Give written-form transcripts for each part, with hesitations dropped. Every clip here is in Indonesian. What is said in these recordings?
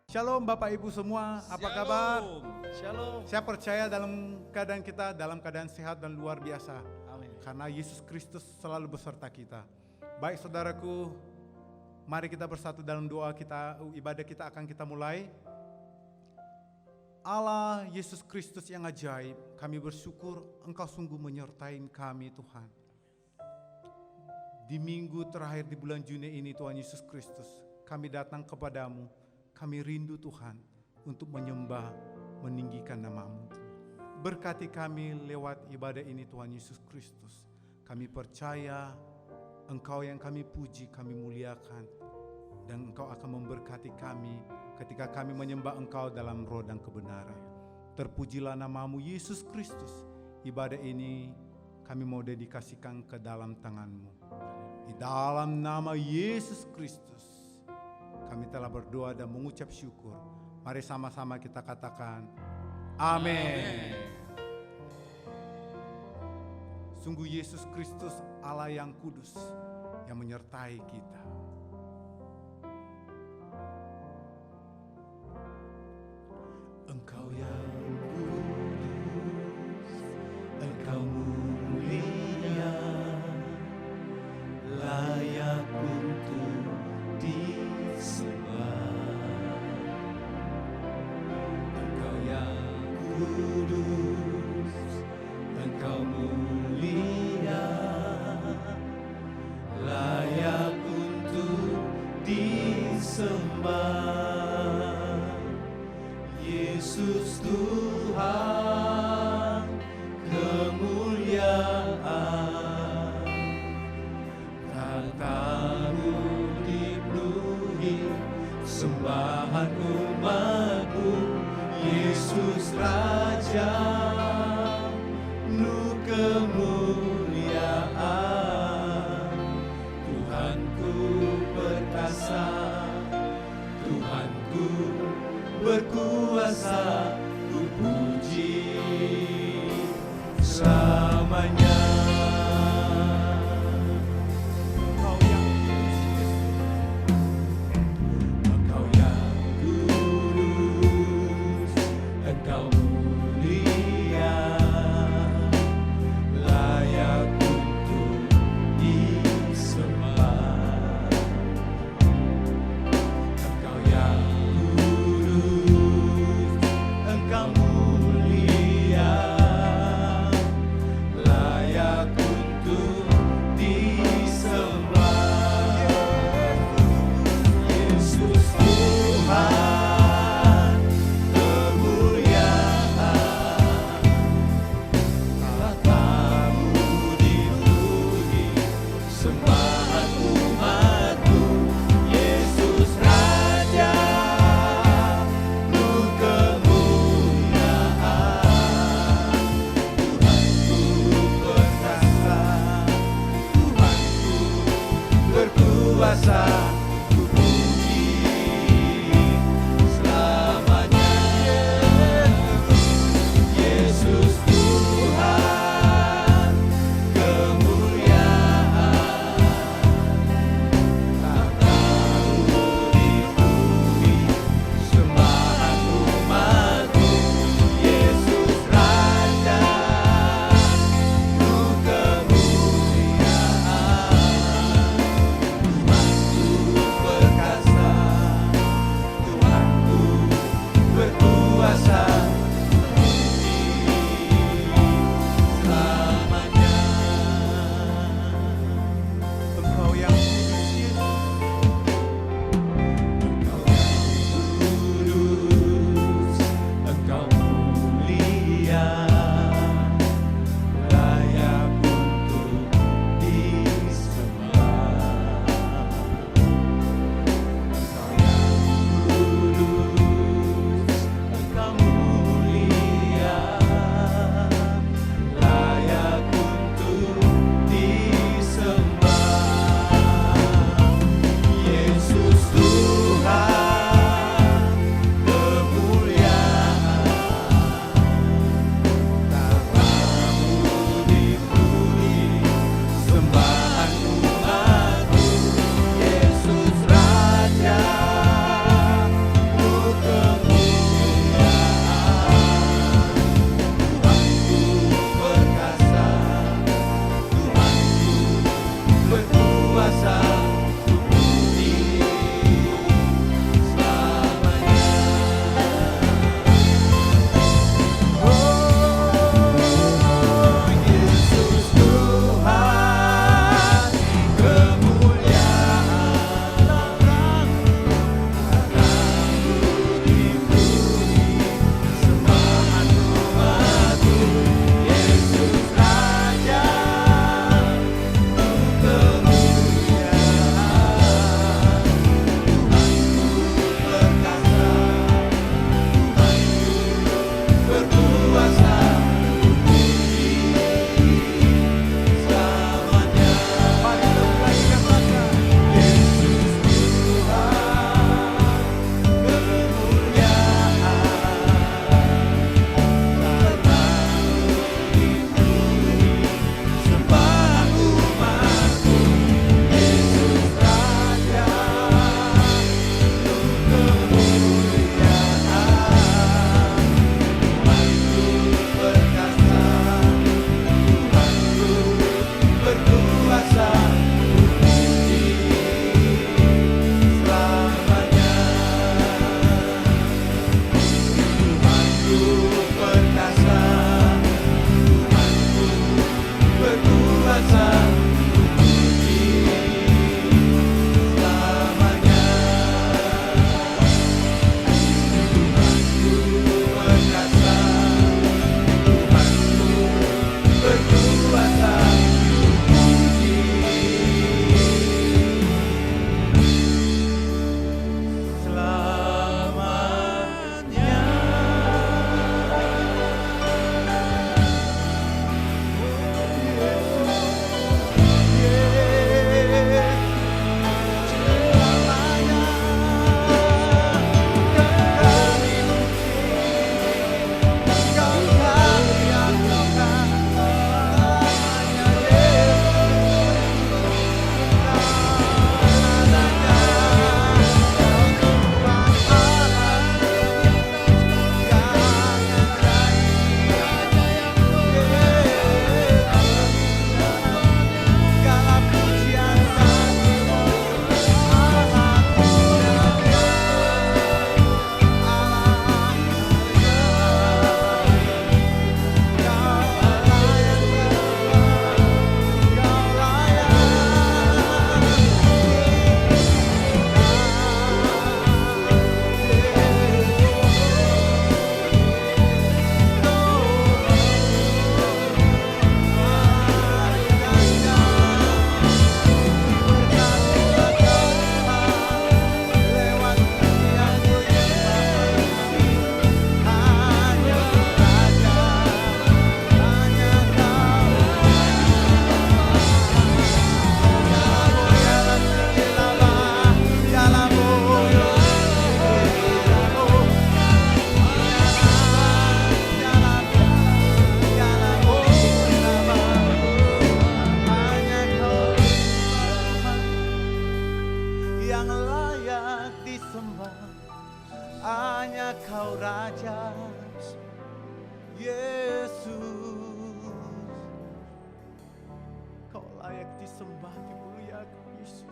Shalom Bapak Ibu semua, apa kabar? Shalom. Saya percaya dalam keadaan kita dalam keadaan sehat dan luar biasa. Amin. Karena Yesus Kristus selalu beserta kita. Baik saudaraku, mari kita bersatu dalam doa kita, ibadah kita akan kita mulai. Allah Yesus Kristus yang ajaib, kami bersyukur Engkau sungguh menyertai kami Tuhan. Di minggu terakhir di bulan Juni ini Tuhan Yesus Kristus, kami datang kepadamu, kami rindu Tuhan untuk menyembah, meninggikan nama-Mu. Berkati kami lewat ibadah ini Tuhan Yesus Kristus. Kami percaya Engkau yang kami puji, kami muliakan, dan Engkau akan memberkati kami ketika kami menyembah Engkau dalam roh dan kebenaran. Terpujilah nama-Mu Yesus Kristus. Ibadah ini kami mau dedikasikan ke dalam tangan-Mu. Di dalam nama Yesus Kristus kami telah berdoa dan mengucap syukur. Mari sama-sama kita katakan amin. Sungguh Yesus Kristus Allah yang kudus yang menyertai kita. Engkau yang kudus, Engkau mulia, layak untuk disembah. Engkau yang kudus, Engkau mulia, layak untuk disembah. Yesus Tuhan, kemuliaan takhta-Mu dipenuhi sembahan umat-Mu. Yesus Raja, Nu kemuliaan. Tuhanku perkasa, Tuhanku berkuasa, ku puji selamanya. Engkau yang kudus, Engkau mulia, layak untuk disembah. Engkau yang kudus, hanya Kau Raja Yesus. Kau layak disembah, dimuliakan Yesus.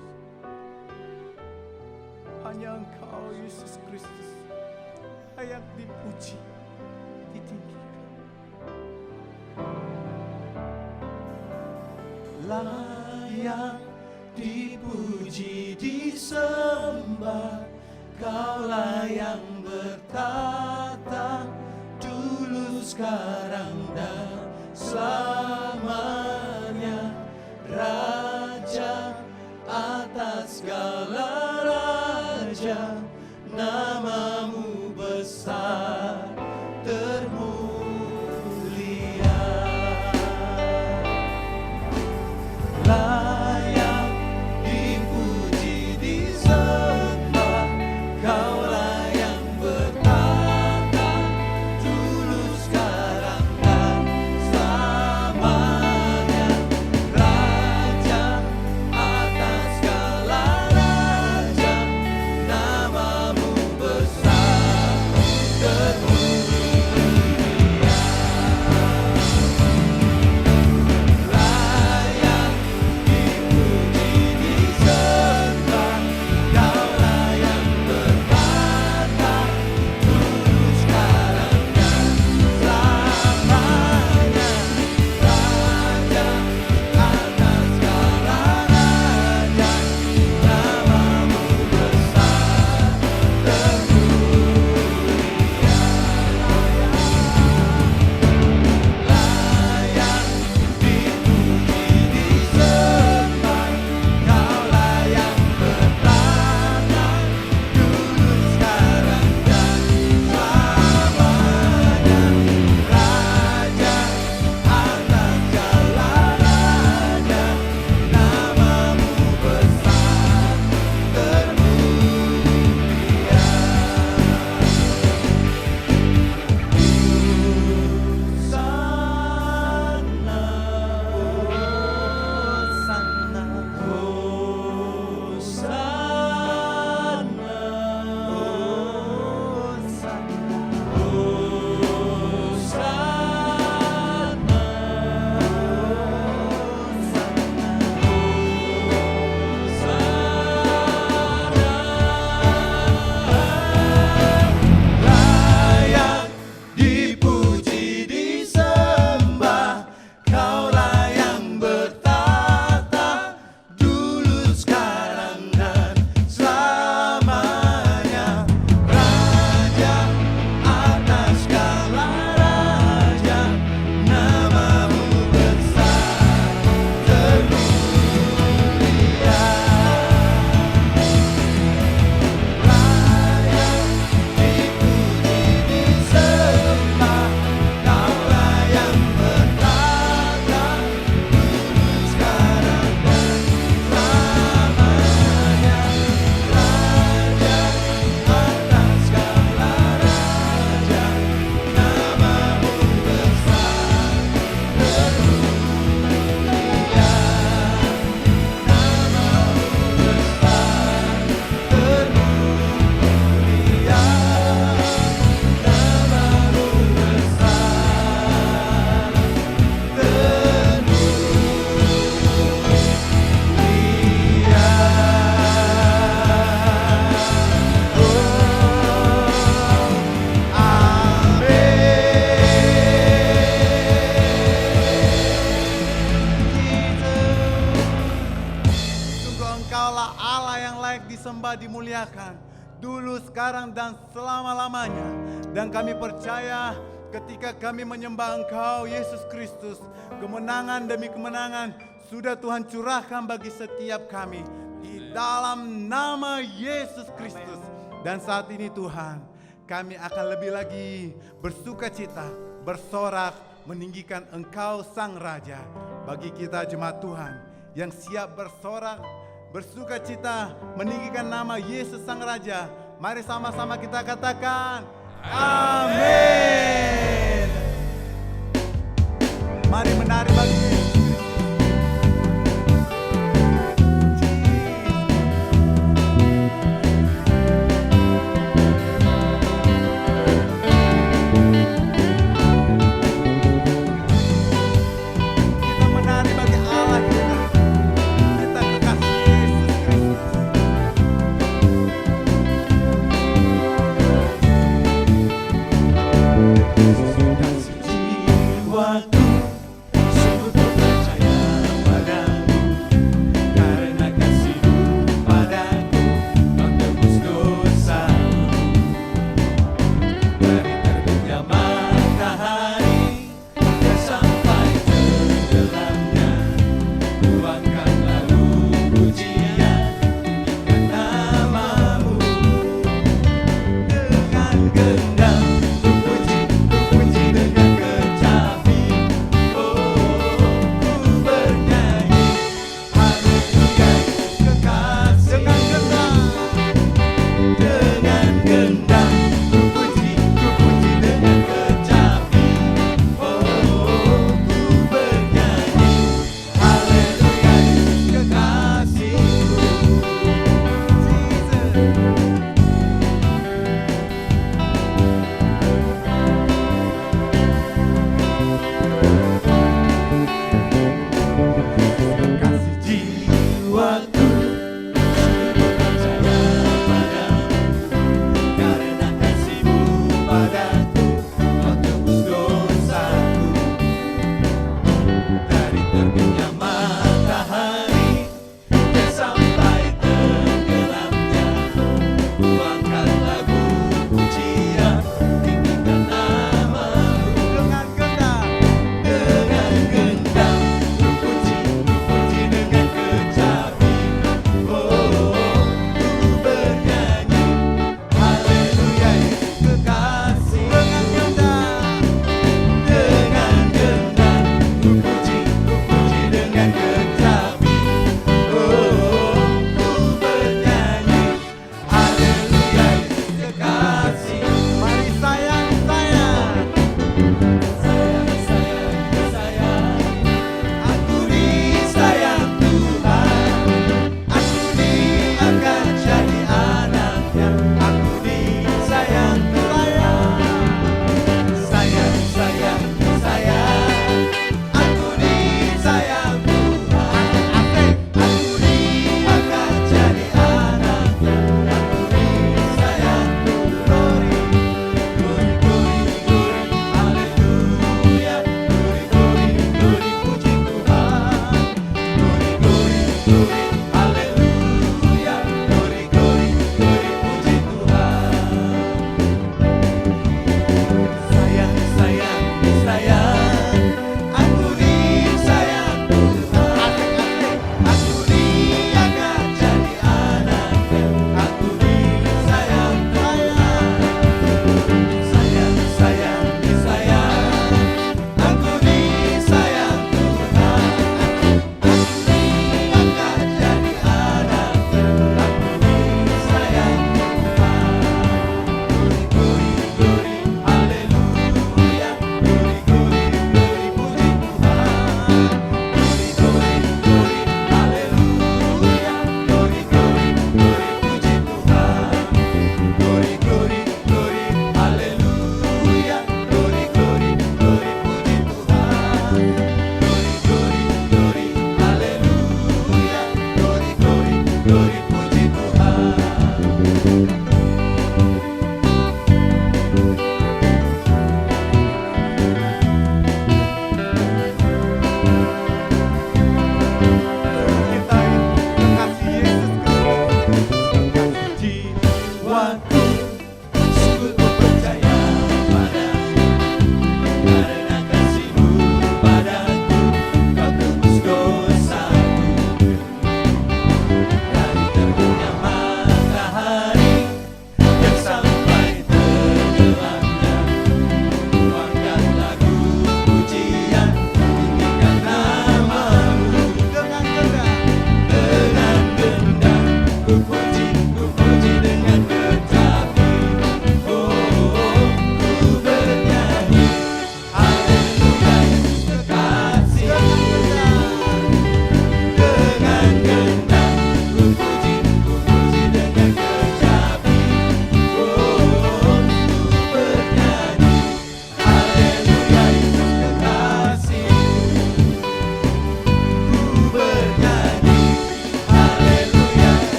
Hanya Engkau Yesus Kristus layak dipuji, ditinggikan. Layak dipuji, disembah, Kaulah yang bertata dulu, sekarang, dan selamanya. Raja atas segala raja, namamu besar termulia. Layak dipuji, disembah, Kaulah yang bertata dulu, sekarang, dan selamanya. Raja atas segala raja, namamu besar termulia. Layak dipuji, disembah, Kaulah yang bertata dulu, sekarang, dan selamanya. Raja atas segala raja, namamu besar termulia. Layak dipuji, disembah, Kaulah yang bertata dulu, sekarang, dan selamanya. Raja atas segala raja, namamu besar termulia. Layak dipuji, disembah, Kaulah yang bertata dulu, sekarang, dan selamanya. Raja atas segala raja, namamu besar termulia. Layak dipuji, disembah, Kaulah yang bertata dulu, sekarang, dan selamanya. Raja atas segala raja, namamu besar termulia. Namamu besar termulia. Namamu Sungguh Engkaulah Allah yang layak disembah, dimuliakan dulu, sekarang, dan selama-lamanya. Dan kami percaya ketika kami menyembah Engkau Yesus Kristus, kemenangan demi kemenangan sudah Tuhan curahkan bagi setiap kami di dalam nama Yesus Kristus. Dan saat ini Tuhan, kami akan lebih lagi bersuka cita, bersorak, meninggikan Engkau Sang Raja. Bagi kita jemaat Tuhan yang siap bersorak, bersuka cita, meninggikan nama Yesus Sang Raja, mari sama-sama kita katakan amin. Mari menari bagi Yesus.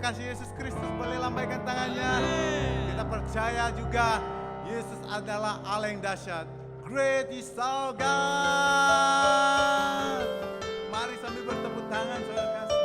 kasih Yesus Kristus, boleh lambaikan tangannya. Kita percaya juga Yesus adalah Allah yang dahsyat. Great is our God. Mari sambil bertepuk tangan, saudara kasih.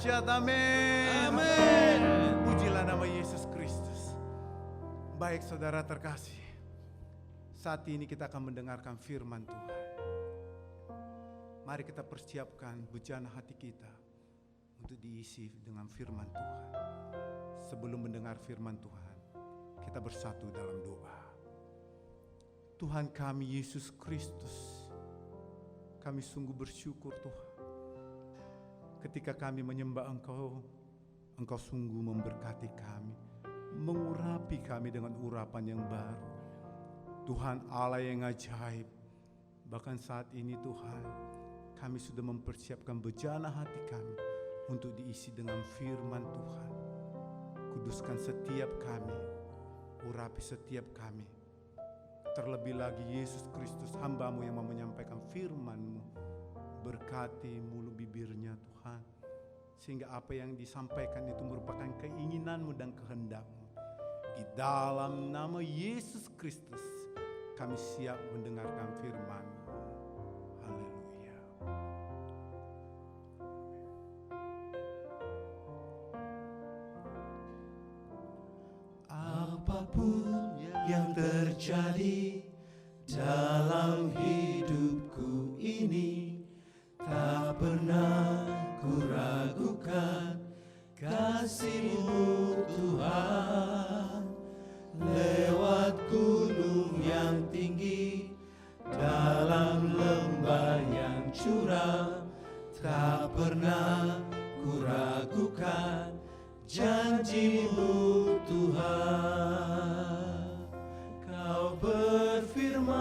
dahsyat. Amin. Amin. Pujilah nama Yesus Kristus. Baik saudara terkasih, saat ini kita akan mendengarkan firman Tuhan. Mari kita persiapkan bejana hati kita untuk diisi dengan firman Tuhan. Sebelum mendengar firman Tuhan, kita bersatu dalam doa. Tuhan kami Yesus Kristus, kami sungguh bersyukur Tuhan. Ketika kami menyembah Engkau, Engkau sungguh memberkati kami, mengurapi kami dengan urapan yang baru. Tuhan Allah yang ajaib, bahkan saat ini Tuhan, kami sudah mempersiapkan bejana hati kami untuk diisi dengan firman Tuhan. Kuduskan setiap kami, urapi setiap kami. Terlebih lagi Yesus Kristus, hamba-Mu yang mau menyampaikan firman-Mu. Berkati mulut bibirnya Tuhan, sehingga apa yang disampaikan itu merupakan keinginan-Mu dan kehendak-Mu. Di dalam nama Yesus Kristus, kami siap mendengarkan firman-Mu. Haleluya. Apapun yang terjadi dalam hidupku ini, tak pernah ku ragukan kasih-Mu Tuhan. Lewat gunung yang tinggi, dalam lembah yang curam, tak pernah ku ragukan janji-Mu Tuhan. Kau berfirman,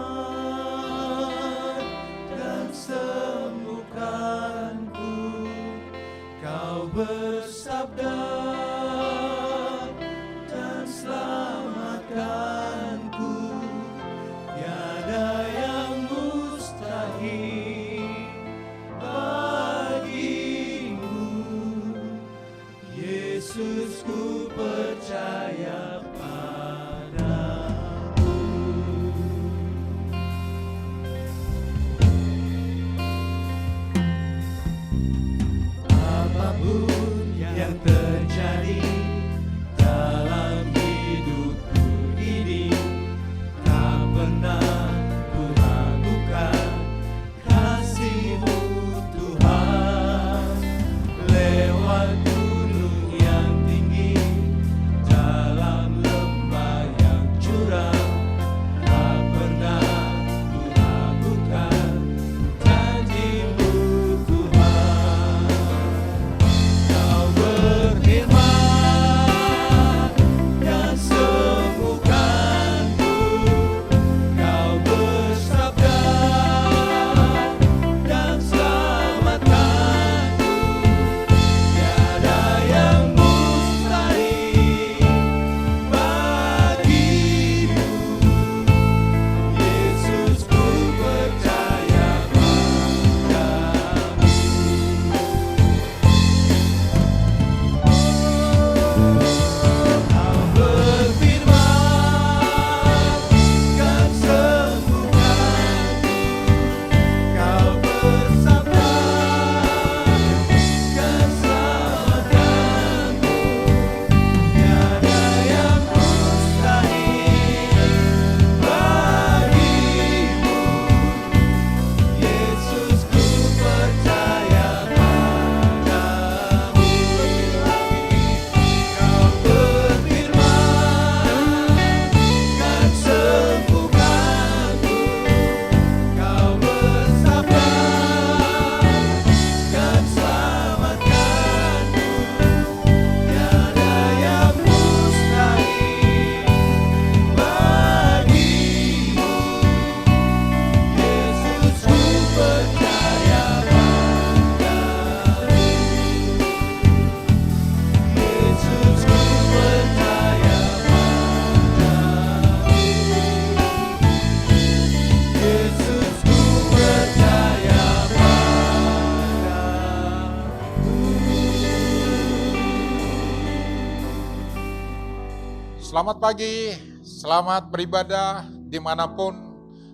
Selamat pagi, selamat beribadah dimanapun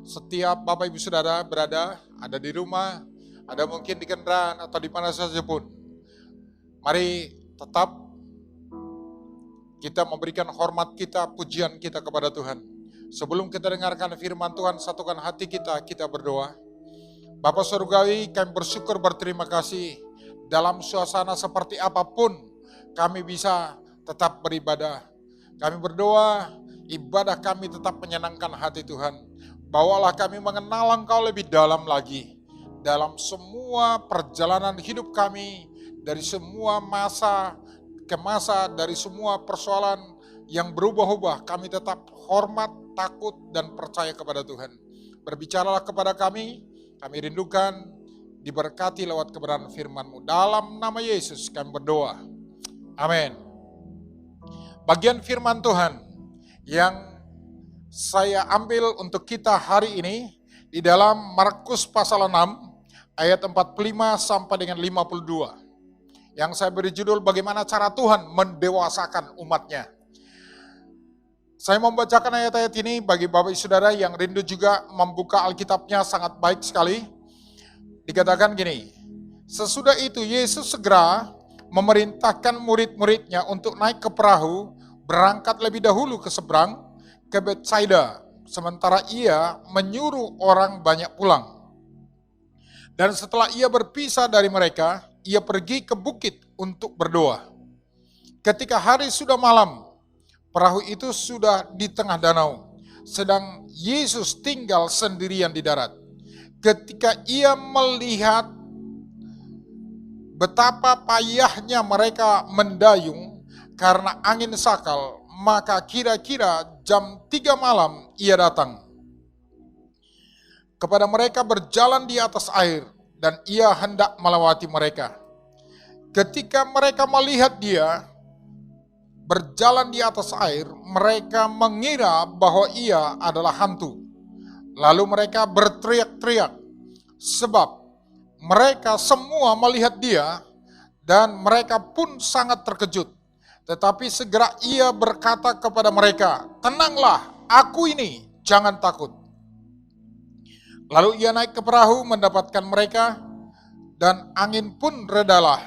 setiap Bapak Ibu Saudara berada, ada di rumah, ada mungkin di kendaraan atau di mana saja pun. Mari tetap kita memberikan hormat kita, pujian kita kepada Tuhan. Sebelum kita dengarkan firman Tuhan, satukan hati kita berdoa. Bapa Surgawi, kami bersyukur berterima kasih dalam suasana seperti apapun kami bisa tetap beribadah. Kami berdoa, ibadah kami tetap menyenangkan hati Tuhan. Bawalah kami mengenal Engkau lebih dalam lagi. Dalam semua perjalanan hidup kami, dari semua masa ke masa, dari semua persoalan yang berubah-ubah, kami tetap hormat, takut, dan percaya kepada Tuhan. Berbicaralah kepada kami rindukan, diberkati lewat kebenaran firman-Mu. Dalam nama Yesus kami berdoa. Amin. Bagian firman Tuhan yang saya ambil untuk kita hari ini di dalam Markus pasal 6 ayat 45 sampai dengan 52. Yang saya beri judul bagaimana cara Tuhan mendewasakan umatnya. Saya membacakan ayat-ayat ini bagi Bapak Ibu Saudara yang rindu juga membuka Alkitabnya, sangat baik sekali. Dikatakan gini, sesudah itu Yesus segera memerintahkan murid-muridnya untuk naik ke perahu, berangkat lebih dahulu ke seberang, ke Betsaida, sementara ia menyuruh orang banyak pulang. Dan setelah ia berpisah dari mereka, ia pergi ke bukit untuk berdoa. Ketika hari sudah malam, perahu itu sudah di tengah danau, sedang Yesus tinggal sendirian di darat. Ketika ia melihat betapa payahnya mereka mendayung karena angin sakal, maka kira-kira jam 3 malam ia datang kepada mereka berjalan di atas air, dan ia hendak melewati mereka. Ketika mereka melihat dia berjalan di atas air, mereka mengira bahwa ia adalah hantu. Lalu mereka berteriak-teriak, sebab mereka semua melihat dia, dan mereka pun sangat terkejut. Tetapi segera ia berkata kepada mereka, tenanglah, aku ini, jangan takut. Lalu ia naik ke perahu mendapatkan mereka, dan angin pun redalah.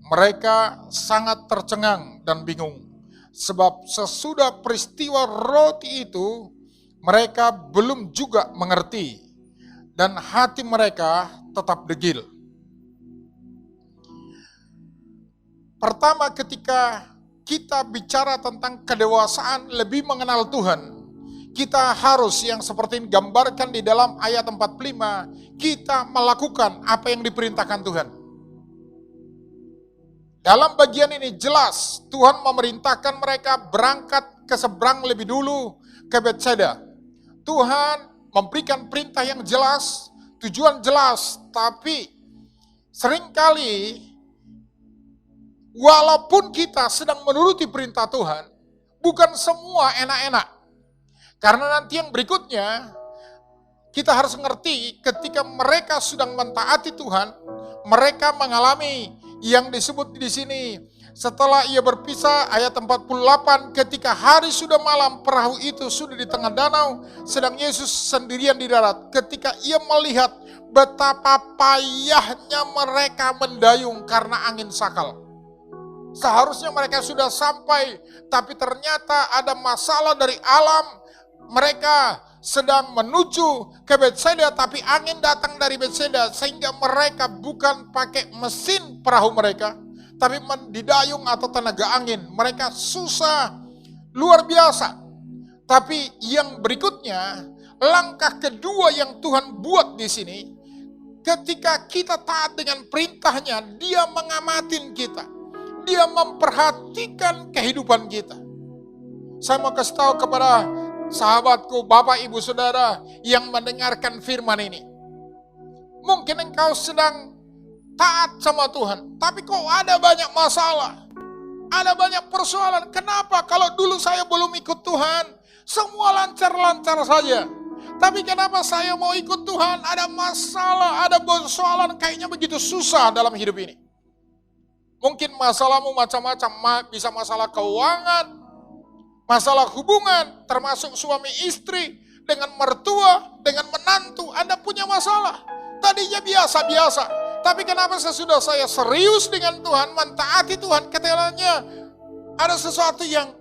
Mereka sangat tercengang dan bingung, sebab sesudah peristiwa roti itu, mereka belum juga mengerti, dan hati mereka tetap degil. Pertama, ketika kita bicara tentang kedewasaan, lebih mengenal Tuhan, kita harus yang seperti digambarkan di dalam ayat 45, kita melakukan apa yang diperintahkan Tuhan. Dalam bagian ini jelas Tuhan memerintahkan mereka berangkat ke seberang lebih dulu ke Betsaida. Tuhan memberikan perintah yang jelas, tujuan jelas, tapi seringkali walaupun kita sedang menuruti perintah Tuhan, bukan semua enak-enak. Karena nanti yang berikutnya, kita harus mengerti ketika mereka sedang mentaati Tuhan, mereka mengalami yang disebut di sini. Setelah ia berpisah, ayat 48, ketika hari sudah malam, perahu itu sudah di tengah danau, sedang Yesus sendirian di darat. Ketika ia melihat betapa payahnya mereka mendayung karena angin sakal. Seharusnya mereka sudah sampai, tapi ternyata ada masalah dari alam. Mereka sedang menuju ke Betsaida, tapi angin datang dari Betsaida, sehingga mereka bukan pakai mesin perahu mereka, tapi didayung atau tenaga angin. Mereka susah, luar biasa. Tapi yang berikutnya, langkah kedua yang Tuhan buat di sini, ketika kita taat dengan perintahnya, dia mengamatin kita. Dia memperhatikan kehidupan kita. Saya mau kasih tahu kepada sahabatku, Bapak Ibu Saudara yang mendengarkan firman ini. Mungkin engkau sedang taat sama Tuhan, tapi kok ada banyak masalah, ada banyak persoalan. Kenapa kalau dulu saya belum ikut Tuhan, semua lancar-lancar saja. Tapi kenapa saya mau ikut Tuhan, ada masalah, ada persoalan, kayaknya begitu susah dalam hidup ini. Mungkin masalahmu macam-macam, bisa masalah keuangan, Masalah hubungan, termasuk suami istri, dengan mertua, dengan menantu, Anda punya masalah. Tadinya biasa-biasa, tapi kenapa sesudah saya serius dengan Tuhan, mentaati Tuhan, ketelannya ada sesuatu yang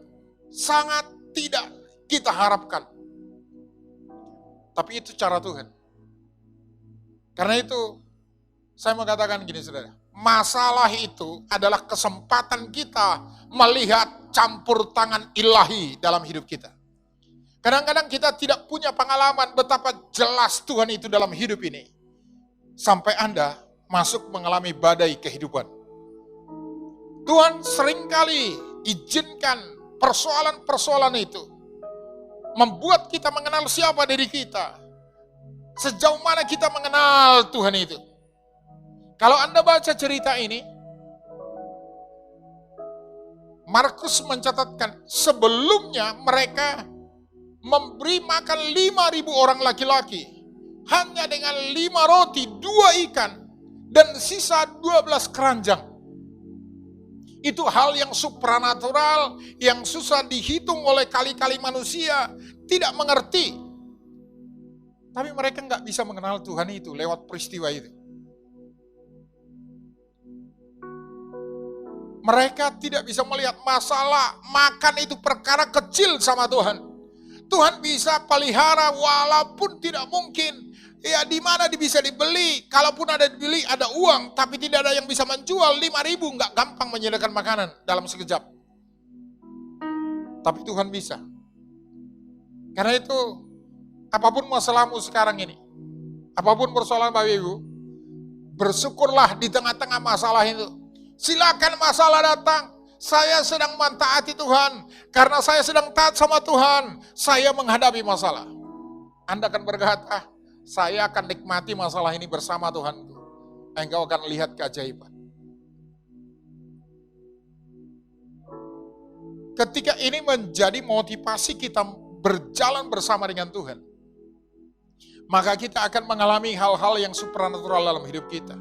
sangat tidak kita harapkan. Tapi itu cara Tuhan. Karena itu, saya mau katakan gini saudara, masalah itu adalah kesempatan kita melihat campur tangan ilahi dalam hidup kita. Kadang-kadang kita tidak punya pengalaman betapa jelas Tuhan itu dalam hidup ini. Sampai Anda masuk mengalami badai kehidupan. Tuhan seringkali izinkan persoalan-persoalan itu membuat kita mengenal siapa diri kita. Sejauh mana kita mengenal Tuhan itu. Kalau Anda baca cerita ini, Markus mencatatkan sebelumnya mereka memberi makan 5.000 orang laki-laki hanya dengan 5 roti, 2 ikan, dan sisa 12 keranjang. Itu hal yang supranatural, yang susah dihitung oleh kali-kali manusia, tidak mengerti. Tapi mereka nggak bisa mengenal Tuhan itu lewat peristiwa itu. Mereka tidak bisa melihat masalah makan itu perkara kecil sama Tuhan. Tuhan bisa pelihara walaupun tidak mungkin. Ya di mana bisa dibeli, kalaupun ada dibeli ada uang, tapi tidak ada yang bisa menjual 5.000, nggak gampang menyediakan makanan dalam sekejap. Tapi Tuhan bisa. Karena itu, apapun masalahmu sekarang ini, apapun persoalan Bapak Ibu, bersyukurlah di tengah-tengah masalah itu. Silakan masalah datang. Saya sedang mentaati Tuhan. Karena saya sedang taat sama Tuhan, saya menghadapi masalah. Anda akan berkata, saya akan nikmati masalah ini bersama Tuhanku. Engkau akan lihat keajaiban. Ketika ini menjadi motivasi kita berjalan bersama dengan Tuhan, maka kita akan mengalami hal-hal yang supranatural dalam hidup kita.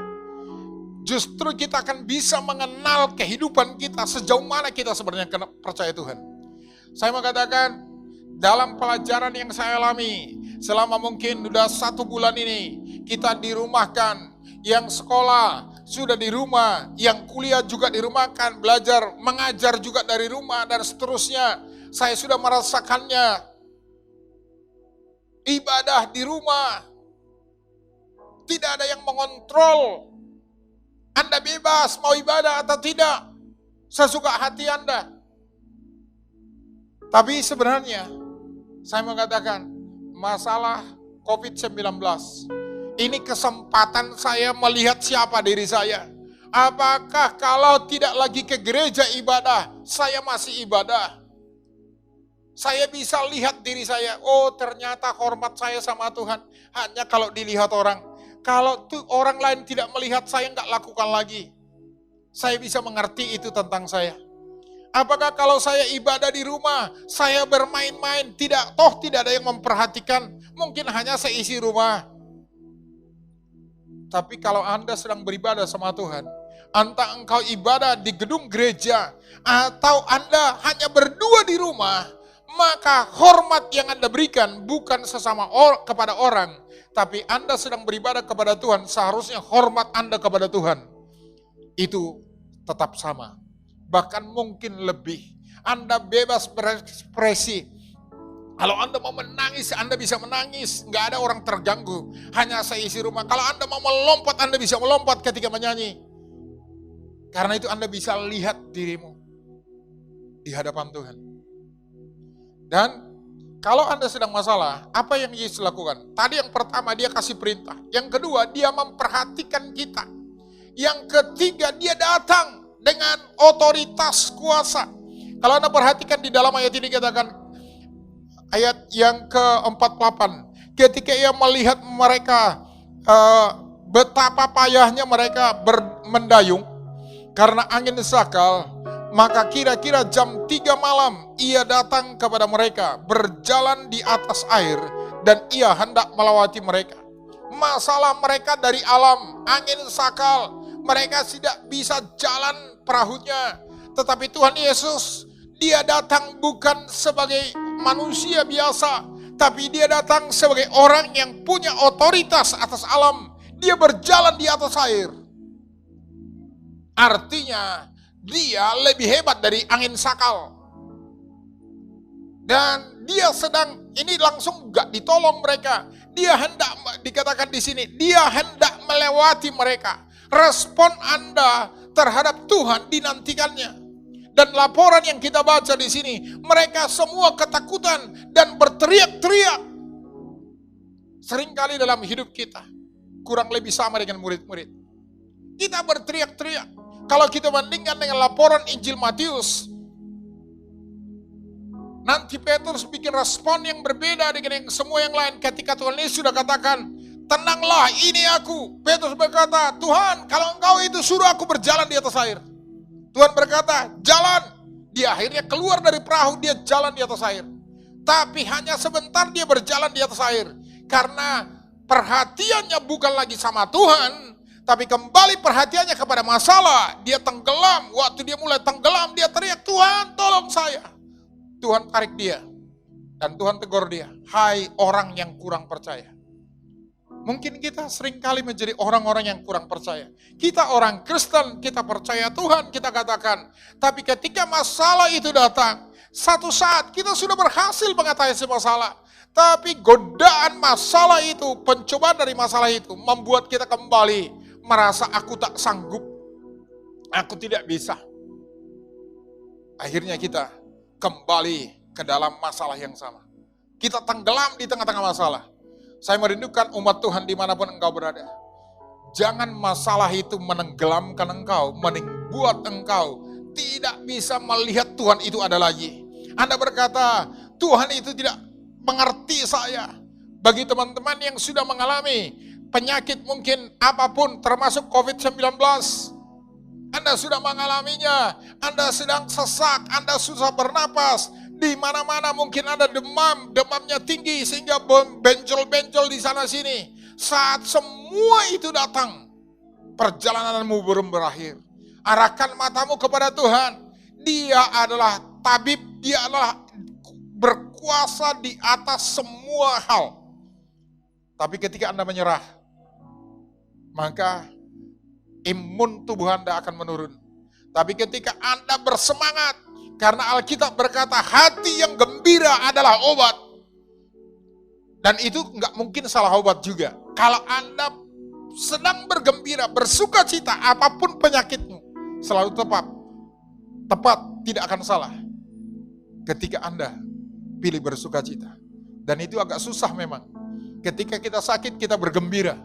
Justru kita akan bisa mengenal kehidupan kita sejauh mana kita sebenarnya percaya Tuhan. Saya mau katakan, dalam pelajaran yang saya alami, selama mungkin sudah 1 bulan ini, kita dirumahkan, yang sekolah sudah di rumah, yang kuliah juga dirumahkan, belajar, mengajar juga dari rumah, dan seterusnya. Saya sudah merasakannya, ibadah di rumah, tidak ada yang mengontrol. Anda bebas mau ibadah atau tidak, sesuka hati Anda. Tapi sebenarnya, saya mengatakan, masalah COVID-19, ini kesempatan saya melihat siapa diri saya. Apakah kalau tidak lagi ke gereja ibadah, saya masih ibadah? Saya bisa lihat diri saya, oh ternyata hormat saya sama Tuhan hanya kalau dilihat orang. Kalau orang lain tidak melihat, saya nggak lakukan lagi. Saya bisa mengerti itu tentang saya. Apakah kalau saya ibadah di rumah, saya bermain-main, tidak ada yang memperhatikan, mungkin hanya seisi rumah. Tapi kalau Anda sedang beribadah sama Tuhan, entah engkau ibadah di gedung gereja, atau Anda hanya berdua di rumah, maka hormat yang Anda berikan bukan sesama kepada orang, tapi Anda sedang beribadah kepada Tuhan, seharusnya hormat Anda kepada Tuhan itu tetap sama. Bahkan mungkin lebih. Anda bebas berekspresi. Kalau Anda mau menangis, Anda bisa menangis. Nggak ada orang terganggu. Hanya seisi rumah. Kalau Anda mau melompat, Anda bisa melompat ketika menyanyi. Karena itu Anda bisa lihat dirimu di hadapan Tuhan. Dan kalau Anda sedang masalah, apa yang Yesus lakukan? Tadi yang pertama, dia kasih perintah. Yang kedua, dia memperhatikan kita. Yang ketiga, dia datang dengan otoritas kuasa. Kalau Anda perhatikan di dalam ayat ini katakan, ayat yang ke-48, ketika ia melihat mereka, betapa payahnya mereka mendayung, karena angin sakal, maka kira-kira jam 3 malam, ia datang kepada mereka, berjalan di atas air, dan ia hendak melewati mereka. Masalah mereka dari alam, angin sakal, mereka tidak bisa jalan perahunya. Tetapi Tuhan Yesus Dia datang bukan sebagai manusia biasa, tapi dia datang sebagai orang yang punya otoritas atas alam. Dia berjalan di atas air. Artinya dia lebih hebat dari angin sakal. Dan dia sedang, ini langsung gak ditolong mereka. Dia hendak, dikatakan di sini, dia hendak melewati mereka. Respon Anda terhadap Tuhan dinantikannya. Dan laporan yang kita baca di sini, mereka semua ketakutan dan berteriak-teriak. Seringkali dalam hidup kita, kurang lebih sama dengan murid-murid. Kita berteriak-teriak. Kalau kita bandingkan dengan laporan Injil Matius, nanti Petrus bikin respon yang berbeda dengan yang semua yang lain. Ketika Tuhan Yesus sudah katakan, tenanglah, ini aku. Petrus berkata, Tuhan, kalau engkau itu suruh aku berjalan di atas air. Tuhan berkata, jalan. Dia akhirnya keluar dari perahu, dia jalan di atas air. Tapi hanya sebentar dia berjalan di atas air. Karena perhatiannya bukan lagi sama Tuhan, tapi kembali perhatiannya kepada masalah. Dia tenggelam. Waktu dia mulai tenggelam, dia teriak, Tuhan tolong saya. Tuhan tarik dia. Dan Tuhan tegur dia, hai orang yang kurang percaya. Mungkin kita seringkali menjadi orang-orang yang kurang percaya. Kita orang Kristen, kita percaya Tuhan, kita katakan. Tapi ketika masalah itu datang, satu saat kita sudah berhasil mengatasi masalah. Tapi godaan masalah itu, pencobaan dari masalah itu, membuat kita kembali merasa aku tak sanggup. Aku tidak bisa. Akhirnya kita kembali ke dalam masalah yang sama. Kita tenggelam di tengah-tengah masalah. Saya merindukan umat Tuhan dimanapun engkau berada. Jangan masalah itu menenggelamkan engkau, membuat engkau tidak bisa melihat Tuhan itu ada lagi. Anda berkata, Tuhan itu tidak mengerti saya. Bagi teman-teman yang sudah mengalami penyakit mungkin apapun, termasuk COVID-19, Anda sudah mengalaminya, Anda sedang sesak, Anda susah bernapas, di mana-mana mungkin ada demamnya tinggi sehingga benjol-benjol di sana sini. Saat semua itu datang, perjalananmu belum berakhir. Arahkan matamu kepada Tuhan. Dia adalah tabib, dia adalah berkuasa di atas semua hal. Tapi ketika Anda menyerah, maka imun tubuh Anda akan menurun. Tapi ketika Anda bersemangat, karena Alkitab berkata hati yang gembira adalah obat. Dan itu nggak mungkin salah obat juga. Kalau Anda sedang bergembira, bersuka cita, apapun penyakitmu, selalu tepat, tidak akan salah. Ketika Anda pilih bersuka cita. Dan itu agak susah memang. Ketika kita sakit, kita bergembira.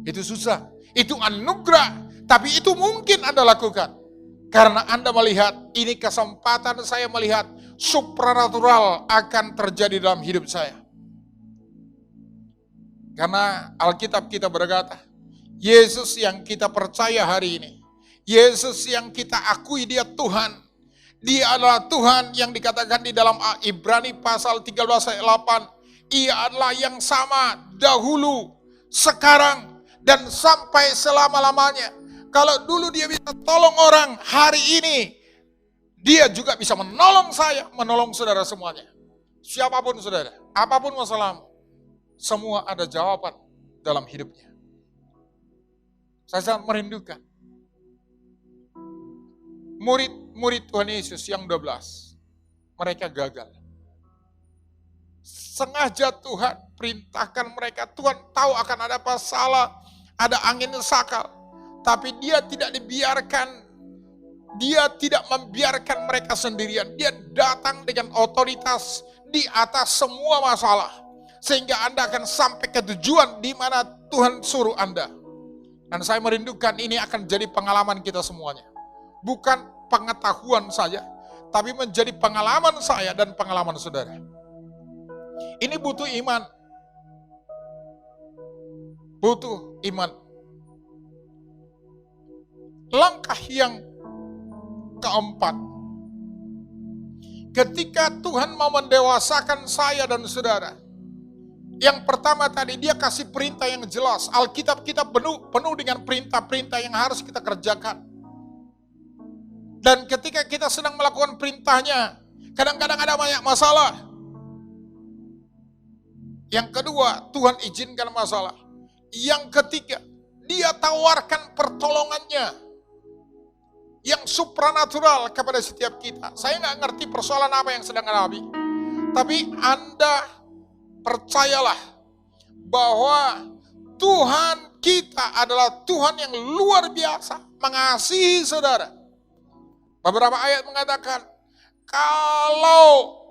Itu susah. Itu anugerah. Tapi itu mungkin Anda lakukan. Karena Anda melihat, ini kesempatan saya melihat supranatural akan terjadi dalam hidup saya. Karena Alkitab kita berkata, Yesus yang kita percaya hari ini, Yesus yang kita akui dia Tuhan, dia adalah Tuhan yang dikatakan di dalam Ibrani pasal 13 ayat 8, ia adalah yang sama dahulu, sekarang, dan sampai selama-lamanya. Kalau dulu dia bisa tolong orang, hari ini dia juga bisa menolong saya, menolong saudara semuanya. Siapapun saudara, apapun masalahmu, semua ada jawaban dalam hidupnya. Saya sangat merindukan murid Tuhan Yesus yang 12, mereka gagal. Sengaja Tuhan perintahkan mereka, Tuhan tahu akan ada masalah, ada angin sakal. Tapi dia tidak membiarkan mereka sendirian. Dia datang dengan otoritas di atas semua masalah. Sehingga Anda akan sampai ke tujuan di mana Tuhan suruh Anda. Dan saya merindukan ini akan jadi pengalaman kita semuanya. Bukan pengetahuan saja, tapi menjadi pengalaman saya dan pengalaman saudara. Ini butuh iman. Butuh iman. Langkah yang keempat, ketika Tuhan mau mendewasakan saya dan saudara, yang pertama tadi dia kasih perintah yang jelas. Alkitab kita penuh dengan perintah-perintah yang harus kita kerjakan. Dan ketika kita sedang melakukan perintahnya, Kadang-kadang ada banyak masalah. Yang kedua, Tuhan izinkan masalah. Yang ketiga, Dia tawarkan pertolongannya yang supranatural kepada setiap kita. Saya nggak ngerti persoalan apa yang sedang Anda, tapi Anda percayalah bahwa Tuhan kita adalah Tuhan yang luar biasa mengasihi saudara. Beberapa ayat mengatakan, kalau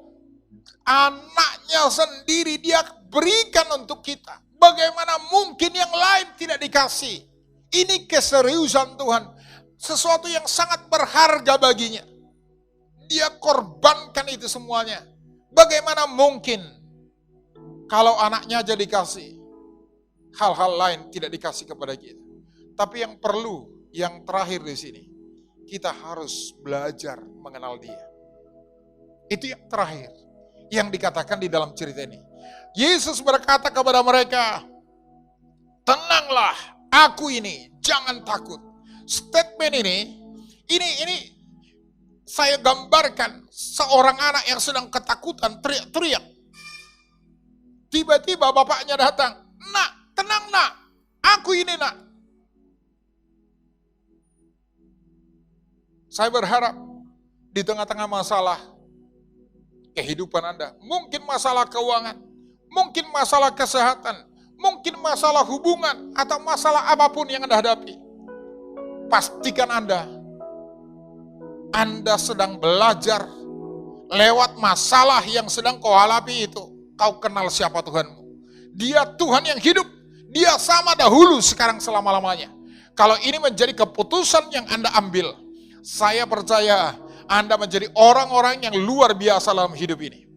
anaknya sendiri Dia berikan untuk kita, bagaimana mungkin yang lain tidak dikasih? Ini keseriusan Tuhan, sesuatu yang sangat berharga baginya. Dia korbankan itu semuanya. Bagaimana mungkin kalau anaknya aja dikasih, hal-hal lain tidak dikasih kepada kita? Tapi yang perlu, yang terakhir di sini, kita harus belajar mengenal Dia. Itu yang terakhir yang dikatakan di dalam cerita ini. Yesus berkata kepada mereka, tenanglah, aku ini, jangan takut. Statement ini saya gambarkan seorang anak yang sedang ketakutan, teriak-teriak. Tiba-tiba bapaknya datang, nak, tenang nak, aku ini nak. Saya berharap di tengah-tengah masalah kehidupan Anda, mungkin masalah keuangan, mungkin masalah kesehatan, mungkin masalah hubungan, atau masalah apapun yang Anda hadapi, pastikan Anda sedang belajar lewat masalah yang sedang kau hadapi itu. Kau kenal siapa Tuhanmu. Dia Tuhan yang hidup. Dia sama dahulu, sekarang, selama-lamanya. Kalau ini menjadi keputusan yang Anda ambil, saya percaya Anda menjadi orang-orang yang luar biasa dalam hidup ini.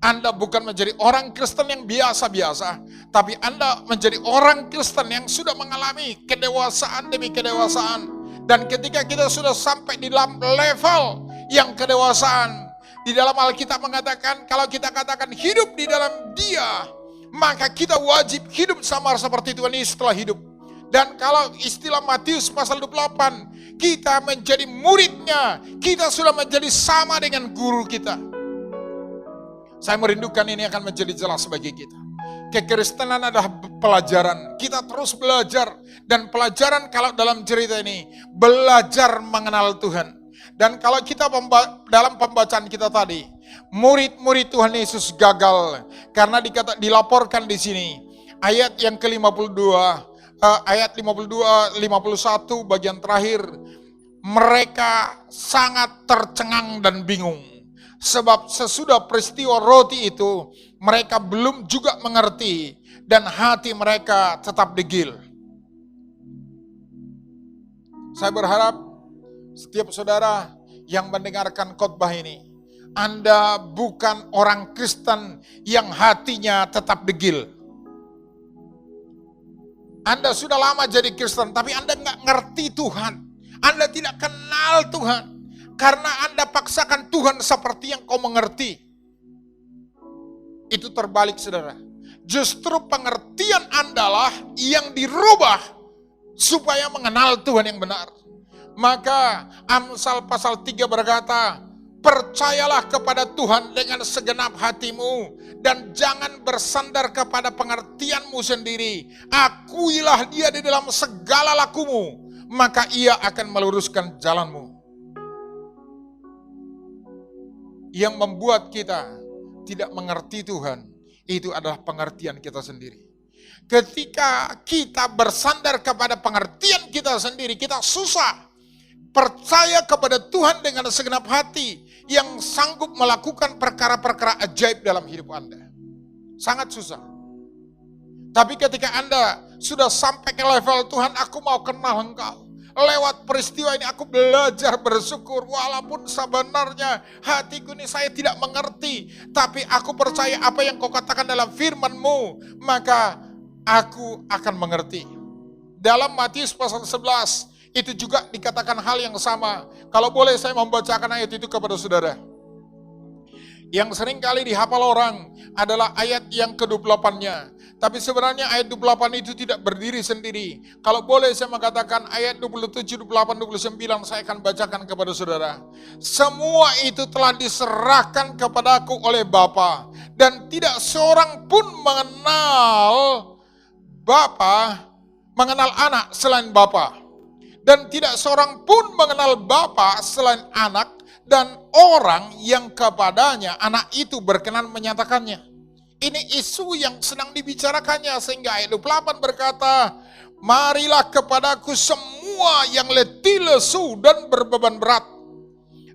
Anda bukan menjadi orang Kristen yang biasa-biasa, tapi Anda menjadi orang Kristen yang sudah mengalami kedewasaan demi kedewasaan. Dan ketika kita sudah sampai di dalam level yang kedewasaan, di dalam Alkitab mengatakan, kalau kita katakan hidup di dalam Dia, maka kita wajib hidup sama seperti Tuhan Yesus telah hidup. Dan kalau istilah Matius pasal 28, kita menjadi muridnya, kita sudah menjadi sama dengan guru kita. Saya merindukan ini akan menjadi jelas bagi kita. Kekristenan adalah pelajaran. Kita terus belajar. Dan pelajaran kalau dalam cerita ini, belajar mengenal Tuhan. Dan kalau kita dalam pembacaan kita tadi, murid-murid Tuhan Yesus gagal. Karena dilaporkan di sini, ayat yang ke-52, ayat 51 bagian terakhir, mereka sangat tercengang dan bingung. Sebab sesudah peristiwa roti itu, mereka belum juga mengerti dan hati mereka tetap degil. Saya berharap setiap saudara yang mendengarkan khotbah ini, Anda bukan orang Kristen yang hatinya tetap degil. Anda sudah lama jadi Kristen, tapi Anda nggak ngerti Tuhan. Anda tidak kenal Tuhan. Karena Anda paksakan Tuhan seperti yang kau mengerti. Itu terbalik, saudara. Justru pengertian Anda lah yang dirubah supaya mengenal Tuhan yang benar. Maka Amsal pasal 3 berkata, percayalah kepada Tuhan dengan segenap hatimu dan jangan bersandar kepada pengertianmu sendiri. Akuilah Dia di dalam segala lakumu, maka Ia akan meluruskan jalanmu. Yang membuat kita tidak mengerti Tuhan, itu adalah pengertian kita sendiri. Ketika kita bersandar kepada pengertian kita sendiri, kita susah percaya kepada Tuhan dengan segenap hati yang sanggup melakukan perkara-perkara ajaib dalam hidup Anda. Sangat susah. Tapi ketika Anda sudah sampai ke level Tuhan, aku mau kenal Engkau. Lewat peristiwa ini aku belajar bersyukur, walaupun sebenarnya hatiku ini saya tidak mengerti, tapi aku percaya apa yang kau katakan dalam firman-Mu, maka aku akan mengerti. Dalam Matius pasal 11, itu juga dikatakan hal yang sama. Kalau boleh saya membacakan ayat itu kepada saudara. Yang sering kali dihafal orang adalah ayat yang ke-28-nya. Tapi sebenarnya ayat 28 itu tidak berdiri sendiri. Kalau boleh saya mengatakan ayat 27, 28, 29 saya akan bacakan kepada saudara. Semua itu telah diserahkan kepadaku oleh Bapa. Dan tidak seorang pun mengenal anak selain Bapa. Dan tidak seorang pun mengenal Bapa selain anak dan orang yang kepadanya anak itu berkenan menyatakannya. Ini isu yang sedang dibicarakannya sehingga ayat 28 berkata, marilah kepadaku semua yang letih lesu dan berbeban berat.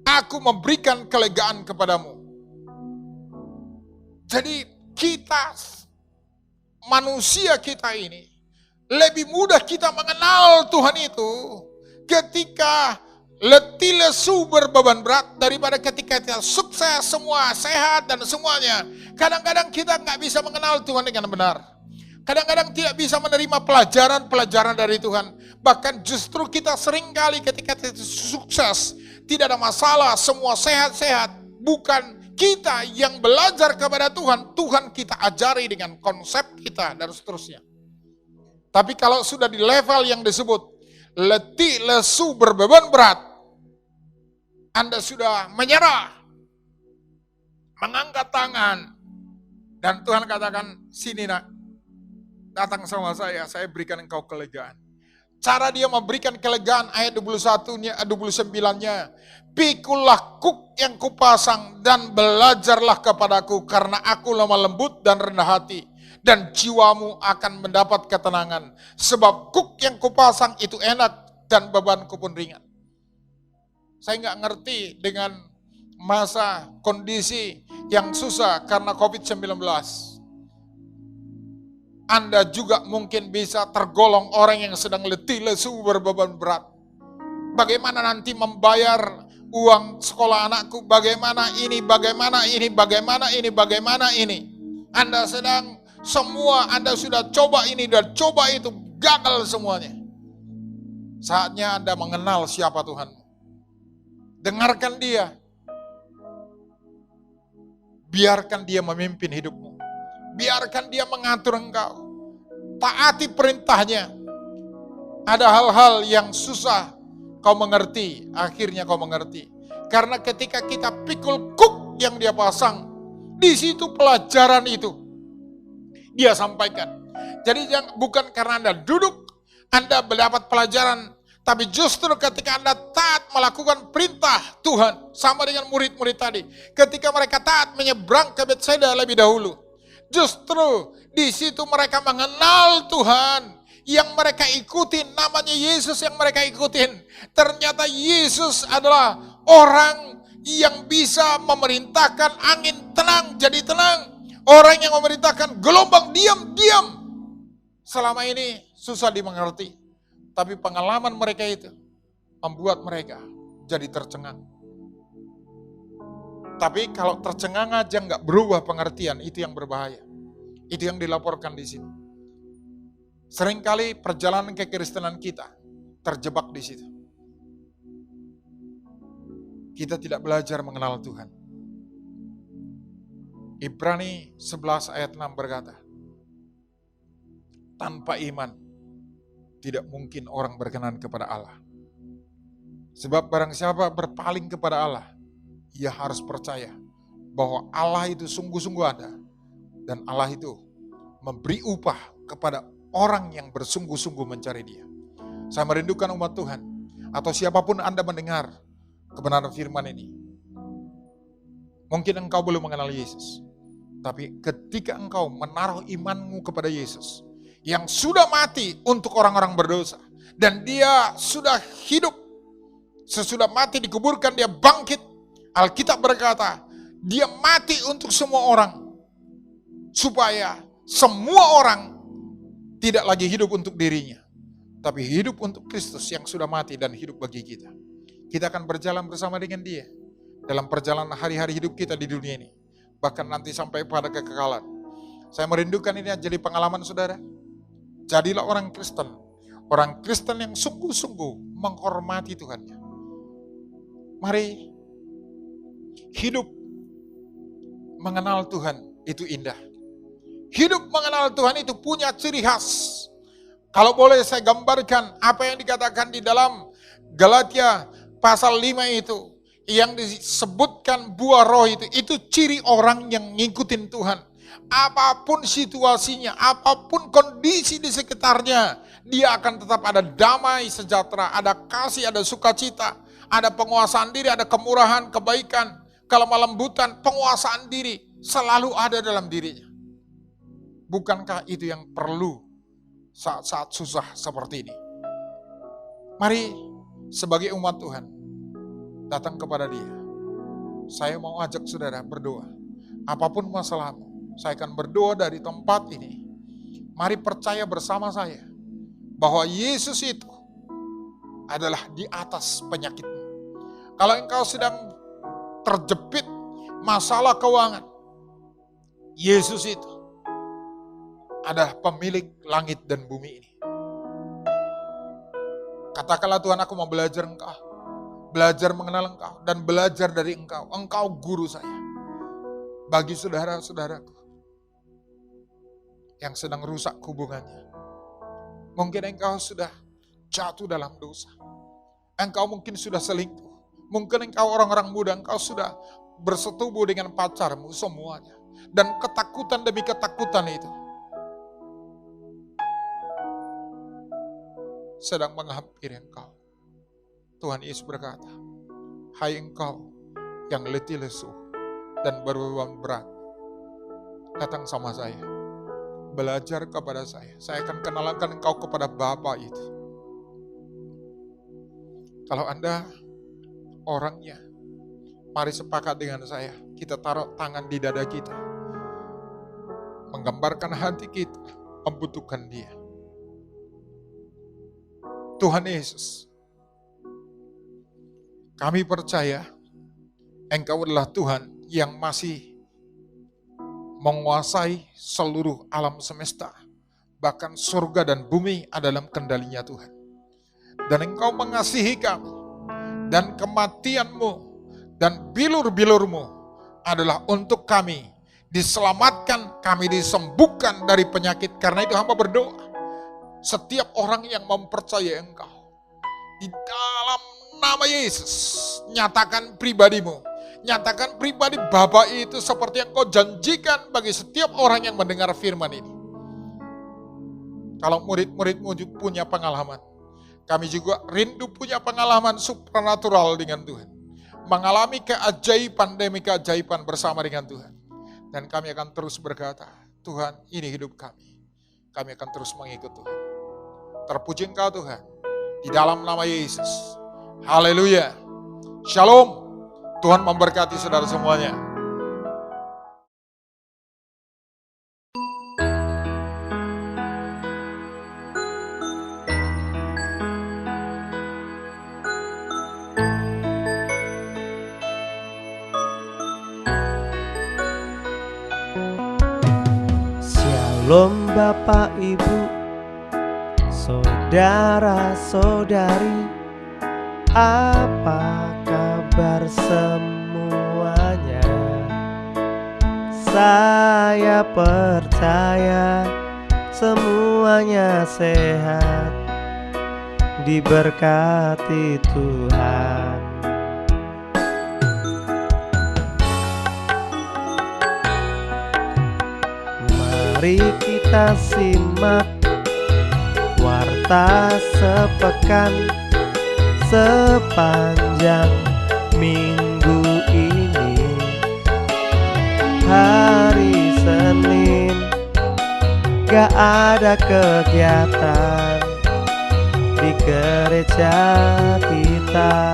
Aku memberikan kelegaan kepadamu. Jadi kita, manusia kita ini, lebih mudah kita mengenal Tuhan itu ketika letih lesu berbeban berat daripada ketika kita sukses, semua sehat dan semuanya. Kadang-kadang kita nggak bisa mengenal Tuhan dengan benar. Kadang-kadang tidak bisa menerima pelajaran-pelajaran dari Tuhan. Bahkan justru kita seringkali ketika kita sukses, tidak ada masalah, semua sehat-sehat. Bukan kita yang belajar kepada Tuhan, Tuhan kita ajari dengan konsep kita dan seterusnya. Tapi kalau sudah di level yang disebut letih lesu berbeban berat, Anda sudah menyerah, mengangkat tangan, dan Tuhan katakan, sini nak, datang sama saya berikan engkau kelegaan. Cara dia memberikan kelegaan ayat 29-nya, pikulah kuk yang kupasang dan belajarlah kepadaku karena aku lemah lembut dan rendah hati. Dan jiwamu akan mendapat ketenangan. Sebab kuk yang kupasang itu enak dan bebanku pun ringan. Saya nggak ngerti dengan masa kondisi yang susah karena COVID-19. Anda juga mungkin bisa tergolong orang yang sedang letih lesu berbeban berat. Bagaimana nanti membayar uang sekolah anakku, bagaimana ini. Anda sedang Anda sudah coba ini dan coba itu, gagal semuanya. Saatnya Anda mengenal siapa Tuhan. Dengarkan dia. Biarkan dia memimpin hidupmu. Biarkan dia mengatur engkau. Taati perintahnya. Ada hal-hal yang susah kau mengerti, akhirnya kau mengerti. Karena ketika kita pikul kuk yang dia pasang, di situ pelajaran itu dia sampaikan. Jadi bukan karena Anda duduk, Anda mendapat pelajaran, tapi justru ketika Anda taat melakukan perintah Tuhan, sama dengan murid-murid tadi, ketika mereka taat menyeberang ke Betsaida lebih dahulu, justru di situ mereka mengenal Tuhan yang mereka ikutin, namanya Yesus yang mereka ikutin. Ternyata Yesus adalah orang yang bisa memerintahkan angin tenang jadi tenang, orang yang memerintahkan gelombang diam. Selama ini susah dimengerti. Tapi pengalaman mereka itu membuat mereka jadi tercengang. Tapi kalau tercengang aja nggak berubah pengertian, itu yang berbahaya. Itu yang dilaporkan di sini. Seringkali perjalanan kekristenan kita terjebak di situ. Kita tidak belajar mengenal Tuhan. Ibrani 11 ayat 6 berkata, tanpa iman tidak mungkin orang berkenan kepada Allah. Sebab barang siapa berpaling kepada Allah, ia harus percaya bahwa Allah itu sungguh-sungguh ada. Dan Allah itu memberi upah kepada orang yang bersungguh-sungguh mencari dia. Saya merindukan umat Tuhan, atau siapapun Anda mendengar kebenaran firman ini. Mungkin engkau belum mengenal Yesus. Tapi ketika engkau menaruh imanmu kepada Yesus, yang sudah mati untuk orang-orang berdosa, dan dia sudah hidup, sesudah mati dikuburkan, dia bangkit. Alkitab berkata, dia mati untuk semua orang, supaya semua orang tidak lagi hidup untuk dirinya, tapi hidup untuk Kristus yang sudah mati dan hidup bagi kita. Kita akan berjalan bersama dengan dia dalam perjalanan hari-hari hidup kita di dunia ini, bahkan nanti sampai pada kekekalan. Saya merindukan ini jadi pengalaman saudara. Jadilah orang Kristen yang sungguh-sungguh menghormati Tuhannya. Mari hidup mengenal Tuhan itu indah. Hidup mengenal Tuhan itu punya ciri khas. Kalau boleh saya gambarkan apa yang dikatakan di dalam Galatia pasal 5 itu. Yang disebutkan buah roh itu ciri orang yang ngikutin Tuhan. Apapun situasinya, apapun kondisi di sekitarnya, dia akan tetap ada damai, sejahtera, ada kasih, ada sukacita, ada penguasaan diri, ada kemurahan, kebaikan, kelemah lembutan, penguasaan diri selalu ada dalam dirinya. Bukankah itu yang perlu saat-saat susah seperti ini? Mari sebagai umat Tuhan datang kepada Dia. Saya mau ajak saudara berdoa. Apapun masalahmu, saya akan berdoa dari tempat ini. Mari percaya bersama saya bahwa Yesus itu adalah di atas penyakitmu. Kalau engkau sedang terjepit masalah keuangan, Yesus itu adalah pemilik langit dan bumi ini. Katakanlah, Tuhan, aku mau belajar Engkau, belajar mengenal Engkau, dan belajar dari Engkau. Engkau guru saya. Bagi saudara-saudaraku yang sedang rusak hubungannya, mungkin engkau sudah jatuh dalam dosa, engkau mungkin sudah selingkuh, mungkin engkau orang-orang muda, engkau sudah bersetubuh dengan pacarmu semuanya, dan ketakutan demi ketakutan itu sedang menghampiri engkau. Tuhan Yesus berkata, hai engkau yang letih lesu dan berbeban berat, datang sama saya, belajar kepada saya akan kenalkan engkau kepada Bapa itu. Kalau Anda orangnya, mari sepakat dengan saya, kita taruh tangan di dada kita, menggambarkan hati kita membutuhkan Dia. Tuhan Yesus, kami percaya Engkau adalah Tuhan yang masih menguasai seluruh alam semesta. Bahkan surga dan bumi ada dalam kendalinya Tuhan. Dan Engkau mengasihi kami. Dan kematian-Mu dan bilur-bilur-Mu adalah untuk kami diselamatkan, kami disembuhkan dari penyakit. Karena itu hamba berdoa, setiap orang yang mempercayai Engkau, di dalam nama Yesus, nyatakan pribadi-Mu, nyatakan pribadi Bapa itu seperti yang Kau janjikan bagi setiap orang yang mendengar firman ini. Kalau murid-murid-Mu punya pengalaman, kami juga rindu punya pengalaman supranatural dengan Tuhan. Mengalami keajaiban demi keajaiban bersama dengan Tuhan. Dan kami akan terus berkata, Tuhan, ini hidup kami. Kami akan terus mengikut Tuhan. Terpuji Engkau Tuhan, di dalam nama Yesus. Haleluya. Shalom. Tuhan memberkati saudara semuanya. Shalom Bapak Ibu, saudara-saudari, apa kabar semuanya? Saya percaya semuanya sehat, diberkati Tuhan. Mari kita simak warta sepekan sepanjang minggu ini. Hari Senin gak ada kegiatan di gereja kita.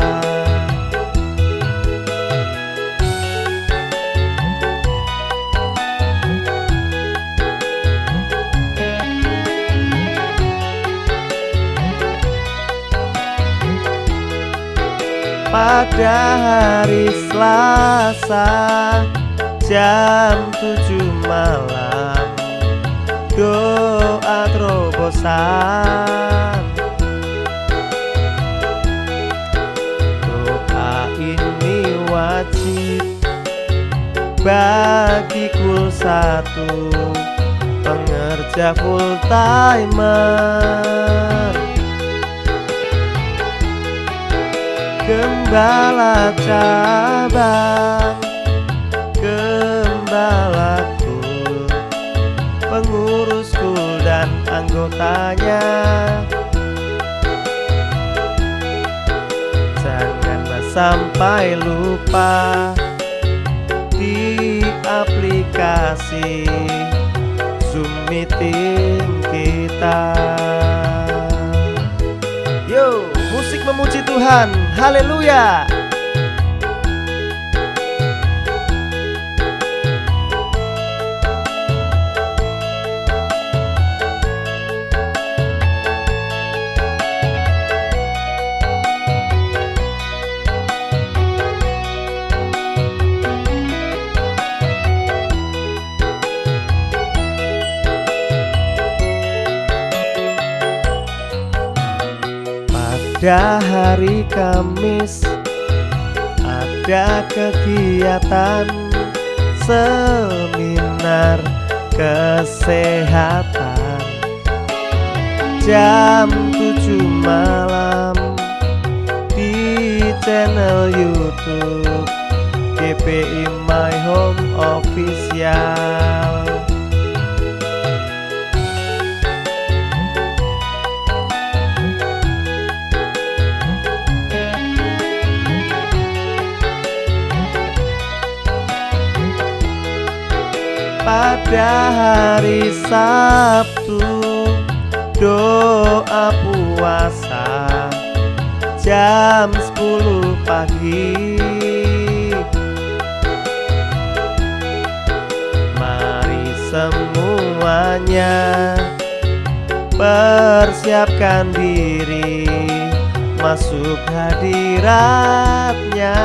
Pada hari Selasa jam 7 malam doa terobosan. Doa ini wajib bagi kul 1 pengerja full timer, gembala cabang, gembalaku, pengurus kul dan anggotanya. Janganlah sampai lupa di aplikasi Zoom meeting kita. Yo, musik memuji Tuhan, haleluya. Pada hari Kamis ada kegiatan seminar kesehatan jam 7 malam di channel YouTube GPI My Home Official. Pada hari Sabtu doa puasa jam 10 pagi. Mari semuanya persiapkan diri masuk hadiratnya.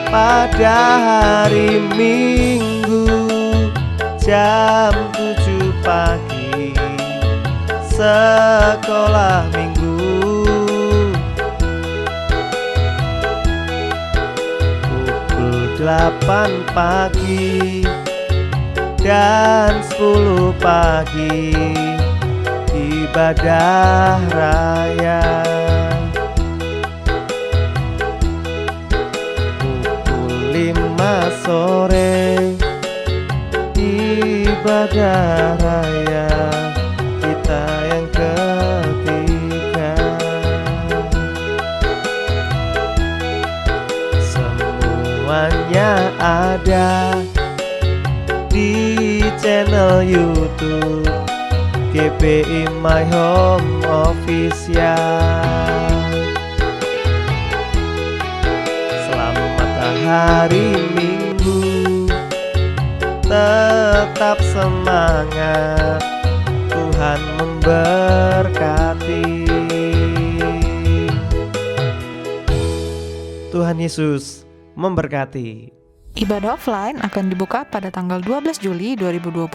Pada hari Minggu jam 7 pagi sekolah minggu. Pukul 8 pagi dan 10 pagi ibadah raya. 5 sore ibadah raya kita yang ketiga. Semuanya ada di channel YouTube GPI My Home Official. Hari Minggu tetap semangat, Tuhan memberkati. Tuhan Yesus memberkati. Ibadah offline akan dibuka pada tanggal 12 Juli 2020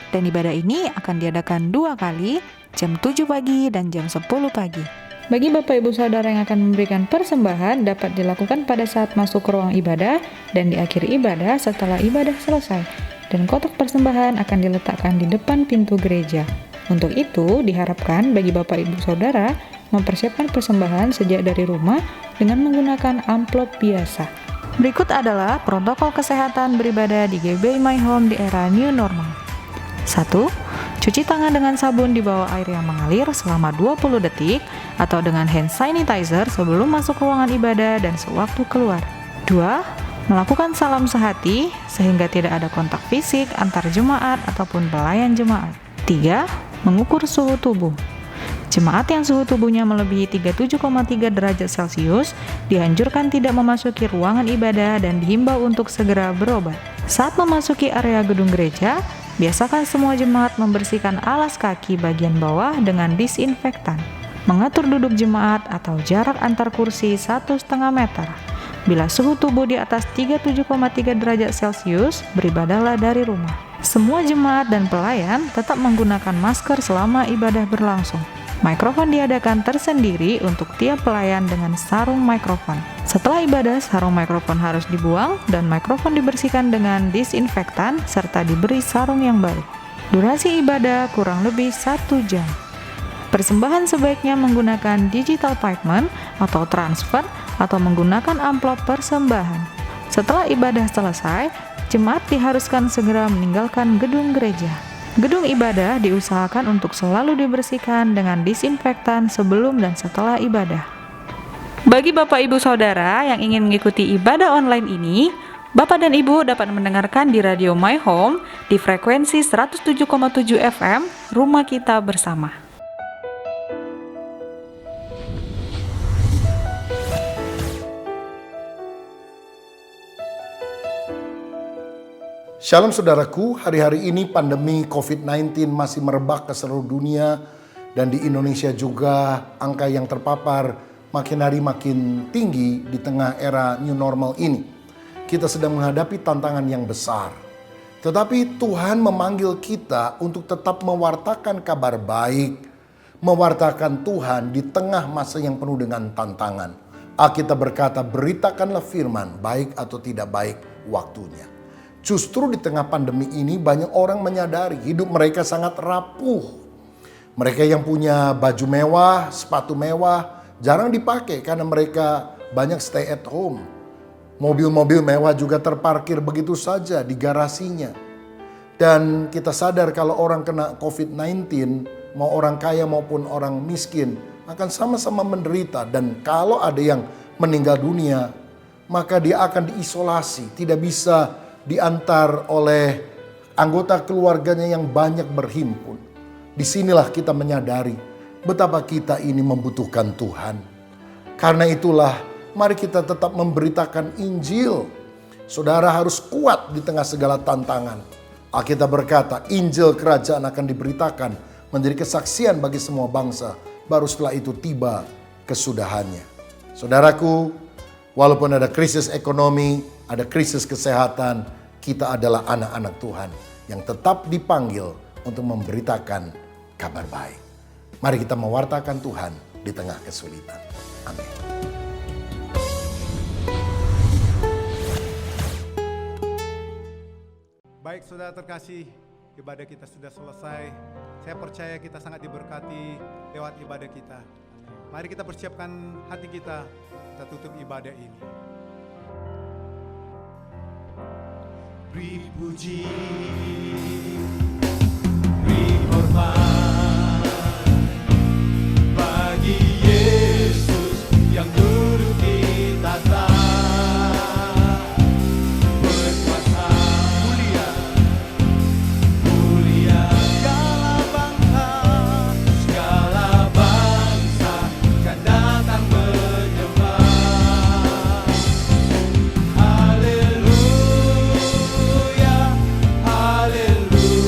dan ibadah ini akan diadakan 2 kali, jam 7 pagi dan jam 10 pagi. Bagi Bapak Ibu Saudara yang akan memberikan persembahan dapat dilakukan pada saat masuk ke ruang ibadah dan di akhir ibadah setelah ibadah selesai. Dan kotak persembahan akan diletakkan di depan pintu gereja. Untuk itu diharapkan bagi Bapak Ibu Saudara mempersiapkan persembahan sejak dari rumah dengan menggunakan amplop biasa. Berikut adalah protokol kesehatan beribadah di GBI My Home di era new normal. 1. Cuci tangan dengan sabun di bawah air yang mengalir selama 20 detik atau dengan hand sanitizer sebelum masuk ruangan ibadah dan sewaktu keluar. 2. Melakukan salam sehati sehingga tidak ada kontak fisik antar jemaat ataupun pelayan jemaat. 3. Mengukur suhu tubuh. Jemaat yang suhu tubuhnya melebihi 37,3 derajat Celcius dianjurkan tidak memasuki ruangan ibadah dan dihimbau untuk segera berobat. Saat memasuki area gedung gereja, biasakan semua jemaat membersihkan alas kaki bagian bawah dengan disinfektan. Mengatur duduk jemaat atau jarak antar kursi 1,5 meter. Bila suhu tubuh di atas 37,3 derajat Celcius, beribadahlah dari rumah. Semua jemaat dan pelayan tetap menggunakan masker selama ibadah berlangsung. Mikrofon diadakan tersendiri untuk tiap pelayan dengan sarung mikrofon. Setelah ibadah, sarung mikrofon harus dibuang dan mikrofon dibersihkan dengan disinfektan serta diberi sarung yang baru. Durasi ibadah kurang lebih 1 jam. Persembahan sebaiknya menggunakan digital payment atau transfer atau menggunakan amplop persembahan. Setelah ibadah selesai, jemaat diharuskan segera meninggalkan gedung gereja. Gedung ibadah diusahakan untuk selalu dibersihkan dengan disinfektan sebelum dan setelah ibadah. Bagi Bapak Ibu Saudara yang ingin mengikuti ibadah online ini, Bapak dan Ibu dapat mendengarkan di Radio My Home di frekuensi 107,7 FM, Rumah Kita Bersama. Shalom saudaraku, hari-hari ini pandemi COVID-19 masih merebak ke seluruh dunia dan di Indonesia juga angka yang terpapar makin hari makin tinggi di tengah era new normal ini. Kita sedang menghadapi tantangan yang besar. Tetapi Tuhan memanggil kita untuk tetap mewartakan kabar baik, mewartakan Tuhan di tengah masa yang penuh dengan tantangan. Alkitab berkata, beritakanlah firman, baik atau tidak baik waktunya. Justru di tengah pandemi ini banyak orang menyadari hidup mereka sangat rapuh. Mereka yang punya baju mewah, sepatu mewah, jarang dipakai karena mereka banyak stay at home. Mobil-mobil mewah juga terparkir begitu saja di garasinya. Dan kita sadar kalau orang kena COVID-19, mau orang kaya maupun orang miskin, akan sama-sama menderita. Dan kalau ada yang meninggal dunia, maka dia akan diisolasi, tidak bisa diantar oleh anggota keluarganya yang banyak berhimpun. Disinilah kita menyadari betapa kita ini membutuhkan Tuhan. Karena itulah mari kita tetap memberitakan Injil. Saudara harus kuat di tengah segala tantangan. Alkitab berkata, Injil kerajaan akan diberitakan menjadi kesaksian bagi semua bangsa. Baru setelah itu tiba kesudahannya. Saudaraku, walaupun ada krisis ekonomi, ada krisis kesehatan, kita adalah anak-anak Tuhan yang tetap dipanggil untuk memberitakan kabar baik. Mari kita mewartakan Tuhan di tengah kesulitan. Amin. Baik saudara terkasih, ibadah kita sudah selesai. Saya percaya kita sangat diberkati lewat ibadah kita. Mari kita persiapkan hati kita tutup ibadah ini. Beri puji, beri hormat bagi Yesus yang duduk di tahta, berkuasa mulia, mulia segala bangsa kan datang menyembah. Haleluya, haleluya.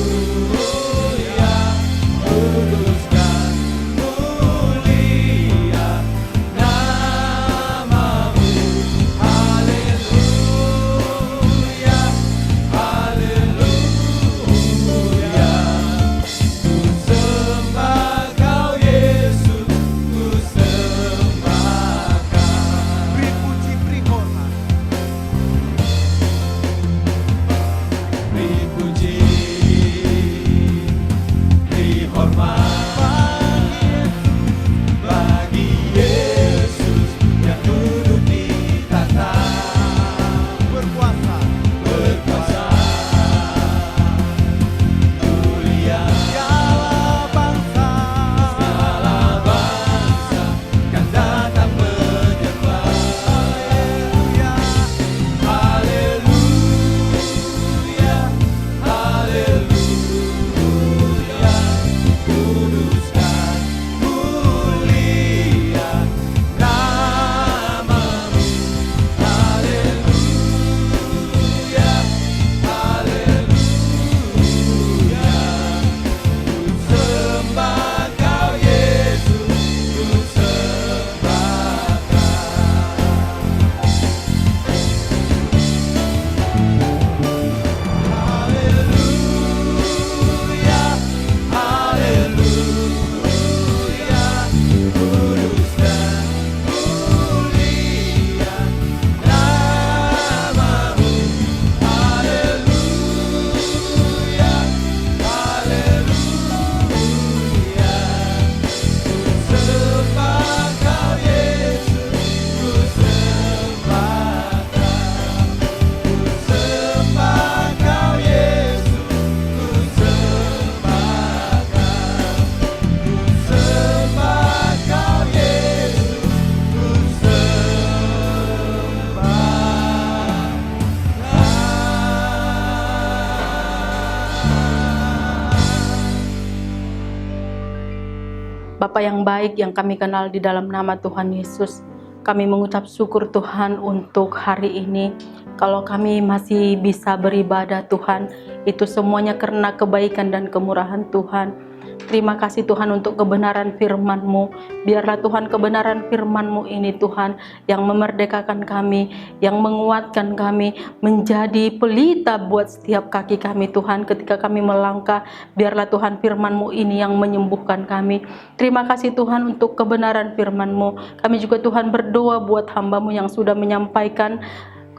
Bapa yang baik yang kami kenal di dalam nama Tuhan Yesus. Kami mengucap syukur Tuhan untuk hari ini. Kalau kami masih bisa beribadah Tuhan, itu semuanya karena kebaikan dan kemurahan Tuhan. Terima kasih Tuhan untuk kebenaran firman-Mu. Biarlah Tuhan kebenaran firman-Mu ini Tuhan yang memerdekakan kami, yang menguatkan kami, menjadi pelita buat setiap kaki kami Tuhan ketika kami melangkah. Biarlah Tuhan firman-Mu ini yang menyembuhkan kami. Terima kasih Tuhan untuk kebenaran firman-Mu. Kami juga Tuhan berdoa buat hamba-Mu yang sudah menyampaikan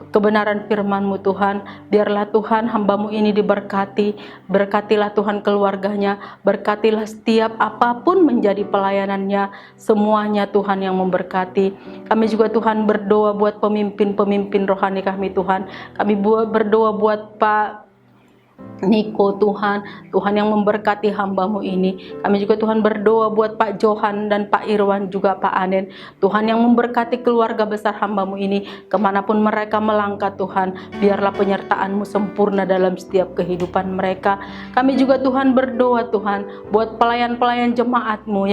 kebenaran firman-Mu Tuhan. Biarlah Tuhan hamba-Mu ini diberkati. Berkatilah Tuhan keluarganya. Berkatilah setiap apapun menjadi pelayanannya. Semuanya Tuhan yang memberkati. Kami juga Tuhan berdoa buat pemimpin-pemimpin rohani kami Tuhan. Kami berdoa buat Pak Niko Tuhan yang memberkati hamba-Mu ini. Kami juga Tuhan berdoa buat Pak Johan dan Pak Irwan juga Pak Anen. Tuhan yang memberkati keluarga besar hamba-Mu ini. Kemanapun mereka melangkah Tuhan, biarlah penyertaan-Mu sempurna dalam setiap kehidupan mereka. Kami juga Tuhan berdoa Tuhan buat pelayan-pelayan jemaat-Mu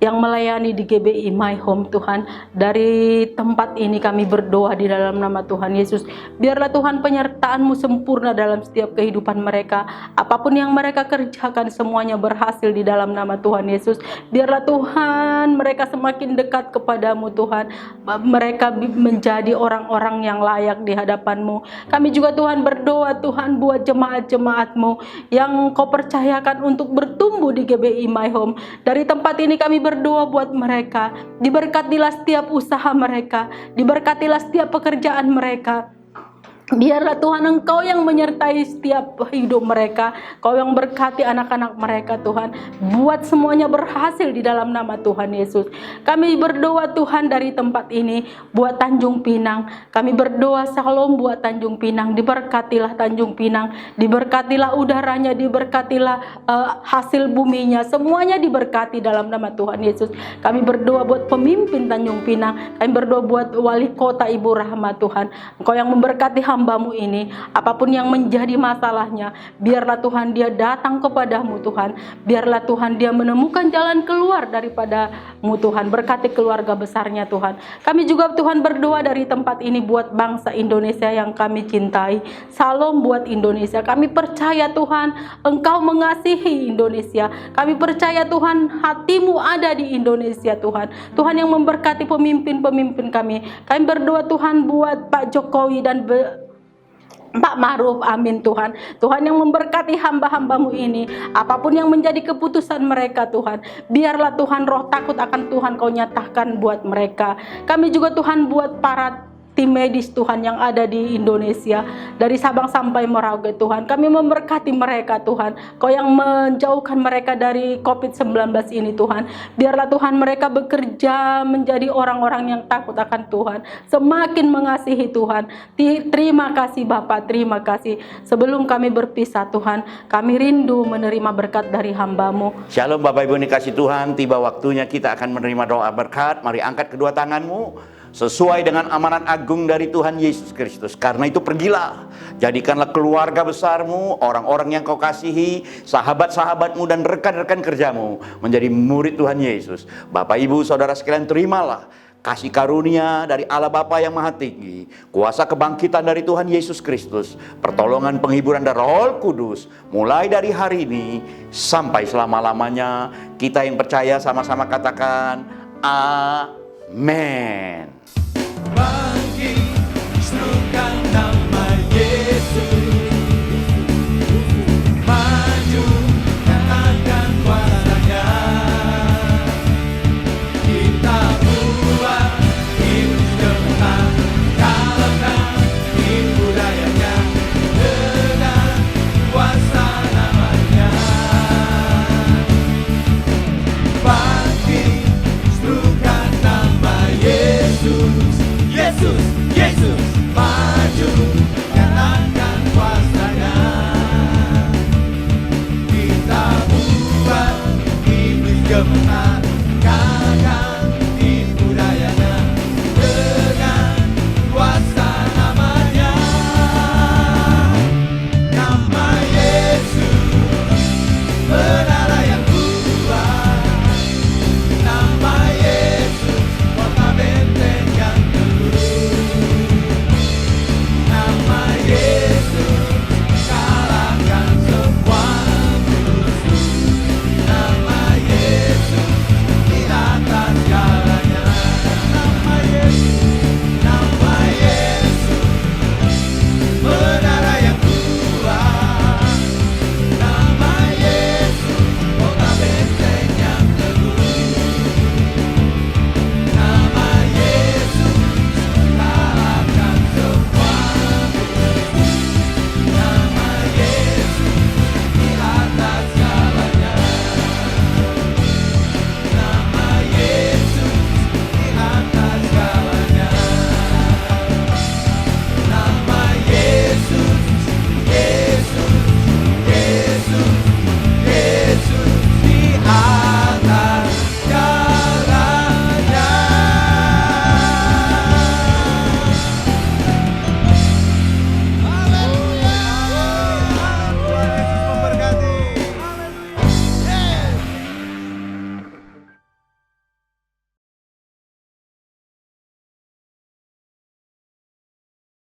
yang melayani di GBI My Home Tuhan. Dari tempat ini kami berdoa di dalam nama Tuhan Yesus. Biarlah Tuhan penyertaan-Mu sempurna dalam setiap kehidupan mereka. Apapun yang mereka kerjakan semuanya berhasil di dalam nama Tuhan Yesus. Biarlah Tuhan mereka semakin dekat kepada-Mu Tuhan. Mereka menjadi orang-orang yang layak di hadapan-Mu. Kami juga Tuhan berdoa Tuhan buat jemaat-jemaat-Mu yang Kau percayakan untuk bertumbuh di GBI My Home. Dari tempat ini kami berdoa buat mereka. Diberkatilah setiap usaha mereka. Diberkatilah setiap pekerjaan mereka. Biarlah Tuhan Engkau yang menyertai setiap hidup mereka. Kau yang berkati anak-anak mereka Tuhan. Buat semuanya berhasil di dalam nama Tuhan Yesus. Kami berdoa Tuhan dari tempat ini buat Tanjung Pinang. Kami berdoa Shalom buat Tanjung Pinang. Diberkatilah Tanjung Pinang. Diberkatilah udaranya. Diberkatilah hasil buminya. Semuanya diberkati dalam nama Tuhan Yesus. Kami berdoa buat pemimpin Tanjung Pinang. Kami berdoa buat wali kota Ibu Rahma Tuhan. Engkau yang memberkati hamba-Mu ini, apapun yang menjadi masalahnya, biarlah Tuhan dia datang kepada-Mu Tuhan. Biarlah Tuhan dia menemukan jalan keluar daripada-Mu Tuhan. Berkati keluarga besarnya Tuhan. Kami juga Tuhan berdoa dari tempat ini buat bangsa Indonesia yang kami cintai. Salam buat Indonesia. Kami percaya Tuhan Engkau mengasihi Indonesia. Kami percaya Tuhan hati-Mu ada di Indonesia Tuhan. Tuhan yang memberkati pemimpin-pemimpin kami. Kami berdoa Tuhan buat Pak Jokowi dan Pak Maruf, amin Tuhan. Tuhan yang memberkati hamba-hamba-Mu ini. Apapun yang menjadi keputusan mereka Tuhan. Biarlah Tuhan roh takut akan Tuhan Kau nyatakan buat mereka. Kami juga Tuhan buat para tim medis Tuhan yang ada di Indonesia. Dari Sabang sampai Merauke Tuhan. Kami memberkati mereka Tuhan. Kau yang menjauhkan mereka dari COVID-19 ini Tuhan. Biarlah Tuhan mereka bekerja menjadi orang-orang yang takut akan Tuhan. Semakin mengasihi Tuhan. Terima kasih Bapak, terima kasih. Sebelum kami berpisah Tuhan, kami rindu menerima berkat dari hamba-Mu. Shalom Bapak Ibu dikasih Tuhan. Tiba waktunya kita akan menerima doa berkat. Mari angkat kedua tanganmu sesuai dengan amanat agung dari Tuhan Yesus Kristus. Karena itu pergilah, jadikanlah keluarga besarmu, orang-orang yang Kau kasihi, sahabat-sahabatmu dan rekan-rekan kerjamu menjadi murid Tuhan Yesus. Bapak Ibu Saudara sekalian, terimalah kasih karunia dari Allah Bapa yang Maha Tinggi, kuasa kebangkitan dari Tuhan Yesus Kristus, pertolongan penghiburan dari Roh Kudus, mulai dari hari ini sampai selama-lamanya. Kita yang percaya sama-sama katakan amin. Bangkit, serukan nama Yesus. Maju, nyatakan kuasanya. Kita buat hidup cemerlang, kalahkan tipu dayanya dengan kuasa namanya. Bangkit, serukan nama Yesus. Yesus, Yesus, maju, nyatakan kuasanya. Kita buat iblis gemetar, kalahkan